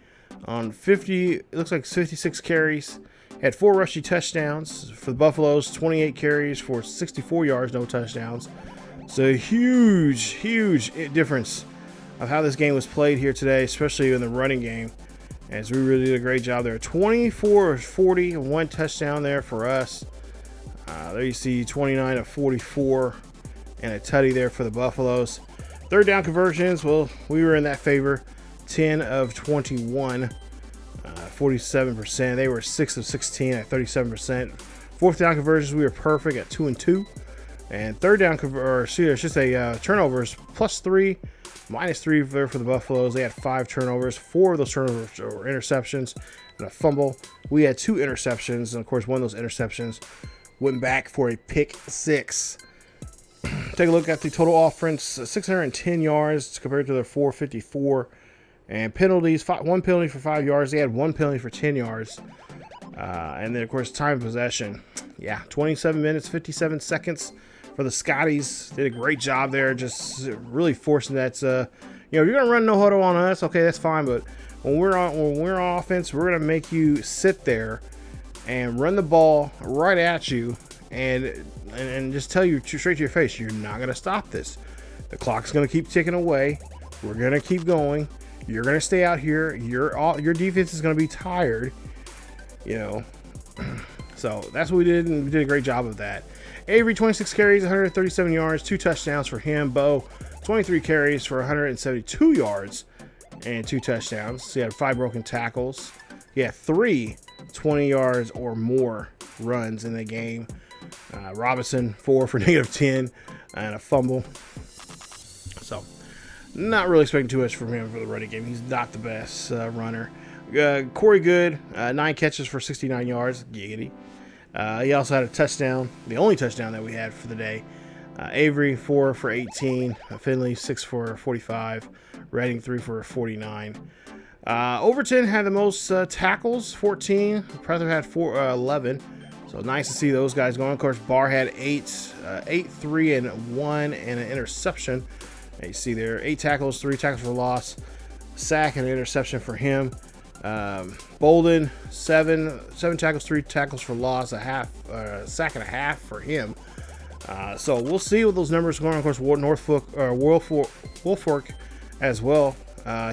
on 50, it looks like 56 carries. Had 4 rushing touchdowns for the Buffaloes, 28 carries for 64 yards, no touchdowns. So huge difference of how this game was played here today, especially in the running game, as we really did a great job there. 24-40, 1 touchdown there for us. There you see 29-44 and a tutty there for the Buffaloes. 3rd down conversions, well, we were in that favor. 10 of 21, 47%. They were 6 of 16 at 37%. 4th down conversions, we were perfect at 2 and 2. And 3rd down, turnovers, +3, -3 there for the Buffaloes. They had 5 turnovers. 4 of those turnovers were interceptions and a fumble. We had 2 interceptions, and of course, one of those interceptions went back for a pick 6. Take a look at the total offense, 610 yards compared to their 454. And penalties, 1 penalty for 5 yards. They had 1 penalty for 10 yards. And then, of course, time of possession. Yeah, 27 minutes, 57 seconds for the Scotties. Did a great job there, just really forcing that. If you're going to run no huddle on us, okay, that's fine. But when we're on offense, we're going to make you sit there and run the ball right at you. And just tell you straight to your face, you're not going to stop this. The clock's going to keep ticking away. We're going to keep going. You're going to stay out here. Your defense is going to be tired. So that's what we did, and we did a great job of that. Avery, 26 carries, 137 yards, 2 touchdowns for him. Bo, 23 carries for 172 yards and 2 touchdowns. So he had 5 broken tackles. He had 3 20 yards or more runs in the game. Robinson, 4 for -10 and a fumble. So not really expecting too much from him for the running game. He's not the best runner. Corey Good, 9 catches for 69 yards. Giggity. He also had a touchdown, the only touchdown that we had for the day. Avery 4 for 18, Finley 6 for 45, Redding 3 for 49. Overton had the most tackles, 14. Prather had 11. So nice to see those guys going. Of course, Barr had 8, 3, and 1, and an interception. And you see there, 8 tackles, 3 tackles for loss, sack and an interception for him. Bolden 7 tackles, 3 tackles for loss, sack and a half for him. So we'll see what those numbers are going. Of course, Wolfork as well.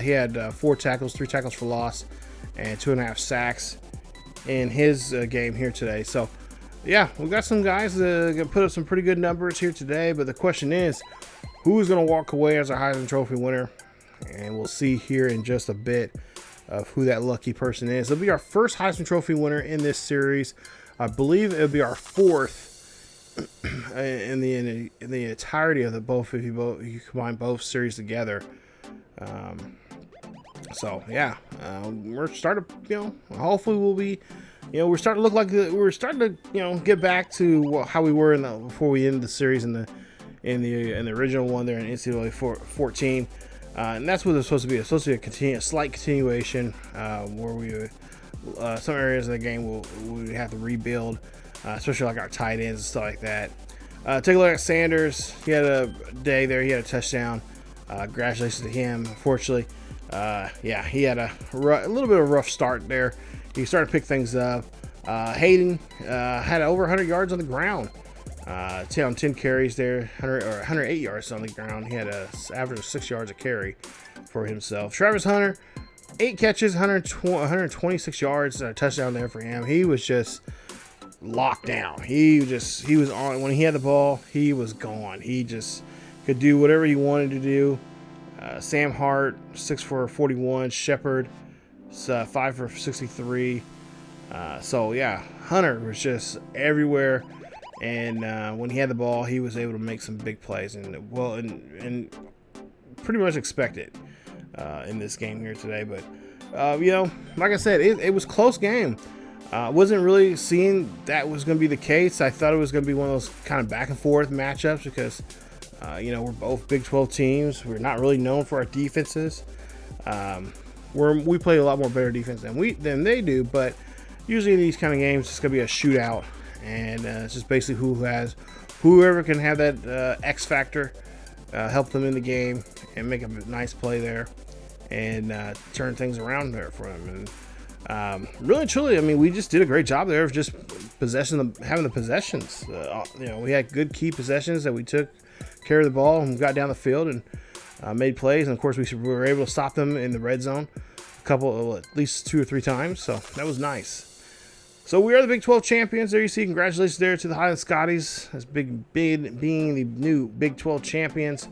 He had 4 tackles, 3 tackles for loss, and 2.5 sacks in his game here today. So yeah, we got some guys that put up some pretty good numbers here today. But the question is, who's going to walk away as a Heisman Trophy winner? And we'll see here in just a bit of who that lucky person is. It'll be our first Heisman Trophy winner in this series. I believe it'll be our 4th in the entirety of the both. If you combine both series together. So yeah, we're starting to, hopefully we'll be, we're starting to look like we're starting to, get back to how we were before we ended the series in the original one there in NCAA 14. And that's what it's supposed to be. It's supposed to be a slight continuation, where we some areas of the game we have to rebuild, especially like our tight ends and stuff like that. Take a look at Sanders. He had a day there. He had a touchdown. Congratulations to him. Unfortunately, yeah, he had a little bit of a rough start there. He started to pick things up. Hayden had over 100 yards on the ground. 10 carries there, 108 yards on the ground. He had an average of 6 yards a carry for himself. Travis Hunter, 8 catches, 126 yards, and a touchdown there for him. He was just locked down. He was on. When he had the ball, he was gone. He just could do whatever he wanted to do. Sam Hart, 6 for 41. Shepard, 5 for 63. So yeah, Hunter was just everywhere. And when he had the ball, he was able to make some big plays, and pretty much expected in this game here today. But like I said, it was a close game. Wasn't really seeing that was going to be the case. I thought it was going to be one of those kind of back and forth matchups because we're both Big 12 teams. We're not really known for our defenses. We play a lot more better defense than they do, but usually in these kind of games, it's going to be a shootout. And it's just basically whoever can have that X factor, help them in the game and make a nice play there and turn things around there for them. And really, truly, I mean, we just did a great job there of just having the possessions. We had good key possessions that we took care of the ball and got down the field and made plays. And of course, we were able to stop them in the red zone at least 2 or 3 times. So that was nice. So we are the Big 12 champions. There you see, congratulations there to the Highland Scotties as being the new Big 12 champions.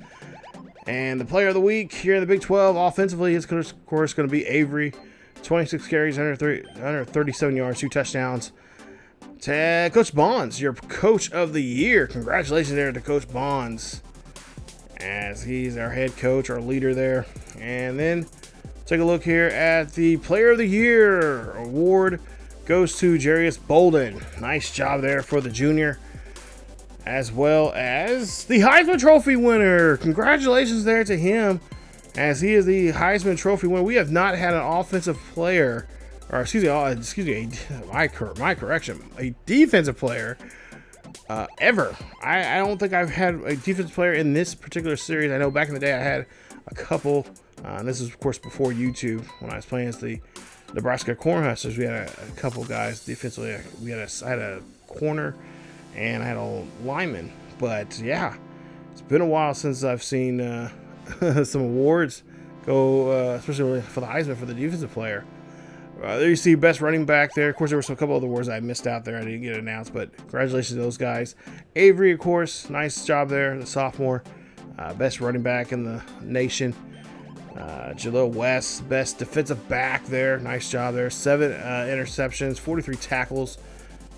And the player of the week here in the Big 12 offensively is, of course, going to be Avery. 26 carries, 137 yards, 2 touchdowns. Coach Bonds, your coach of the year. Congratulations there to Coach Bonds, as he's our head coach, our leader there. And then take a look here at the player of the year award. Goes to Jarius Bolden. Nice job there for the junior. As well as the Heisman Trophy winner. Congratulations there to him, as he is the Heisman Trophy winner. We have not had an offensive player, or excuse me, my correction, a defensive player ever. I don't think I've had a defensive player in this particular series. I know back in the day I had a couple. And this is, of course, before YouTube, when I was playing as the Nebraska Cornhuskers. We had a couple guys defensively. I had a corner and I had a lineman. But yeah, it's been a while since I've seen some awards go, especially for the Heisman for the defensive player. There you see best running back there. Of course, there were a couple other awards I missed out there. I didn't get announced, but congratulations to those guys. Avery, of course, nice job there, the sophomore. Best running back in the nation. Jalil West, best defensive back there. Nice job there. 7 interceptions, 43 tackles,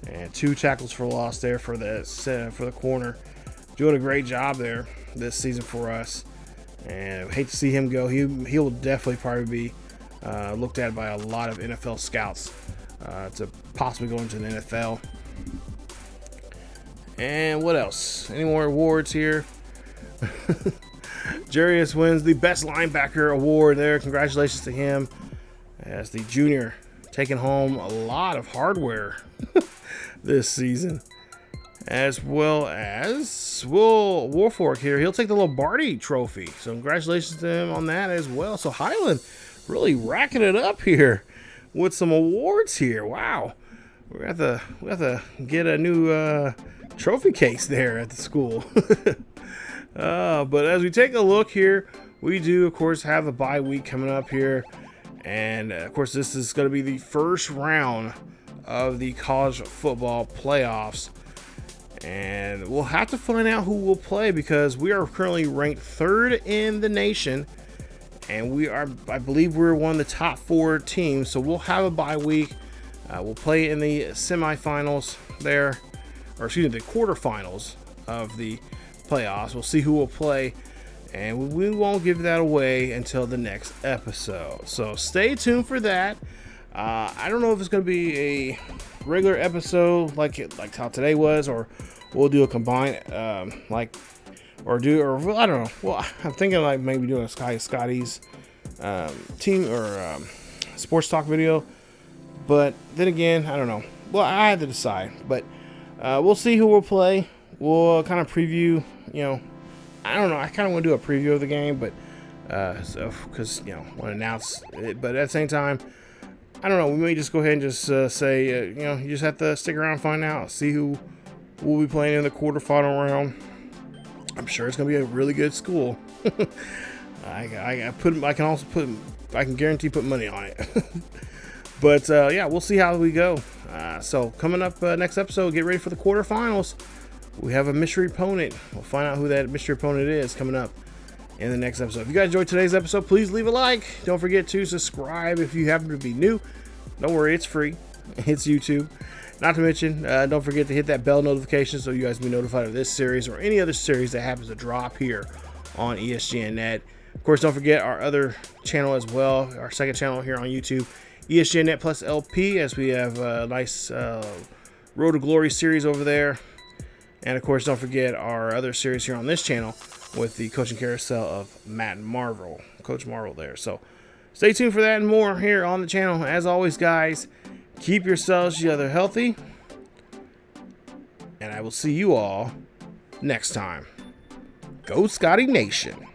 and 2 tackles for loss there for the corner. Doing a great job there this season for us. And I hate to see him go. He will definitely probably be looked at by a lot of NFL scouts to possibly go into the NFL. And what else? Any more awards here? Jarius wins the Best Linebacker Award there. Congratulations to him as the junior taking home a lot of hardware this season. As well as Will Warfork here. He'll take the Lombardi trophy. So congratulations to him on that as well. So Highland really racking it up here with some awards here. Wow. We have to get a new trophy case there at the school. But as we take a look here, we do of course have a bye week coming up here. And of course this is going to be the first round of the college football playoffs. And we'll have to find out who will play because we are currently ranked 3rd in the nation. And we are, I believe we're one of the top 4 teams. So we'll have a bye week. We'll play in the semifinals there, or excuse me, the quarterfinals of the playoffs. We'll see who will play. And we won't give that away until the next episode. So stay tuned for that. I don't know if it's going to be a regular episode like how today was, or we'll do a combined I don't know. Well, I'm thinking like maybe doing a Scotties team or sports talk video, but then again, I don't know. Well, I had to decide, but we'll see who will play. We'll kind of preview, I don't know. I kind of want to do a preview of the game, but because want to announce it, but at the same time, I don't know. We may just go ahead and just say, you just have to stick around and find out. See who will be playing in the quarterfinal round. I'm sure it's going to be a really good school. I can guarantee put money on it. But yeah, we'll see how we go. So coming up next episode, get ready for the quarterfinals. We have a mystery opponent. We'll find out who that mystery opponent is coming up in the next episode. If you guys enjoyed today's episode, please leave a like. Don't forget to subscribe if you happen to be new. Don't worry, it's free. It's YouTube. Not to mention, don't forget to hit that bell notification so you guys will be notified of this series or any other series that happens to drop here on ESGNet. Of course, don't forget our other channel as well, our second channel here on YouTube, ESGNet plus LP, as we have a nice Road to Glory series over there. And of course, don't forget our other series here on this channel with the coaching carousel of Matt Marvel, Coach Marvel there. So stay tuned for that and more here on the channel. As always, guys, keep yourselves healthy, and I will see you all next time. Go Scotty Nation.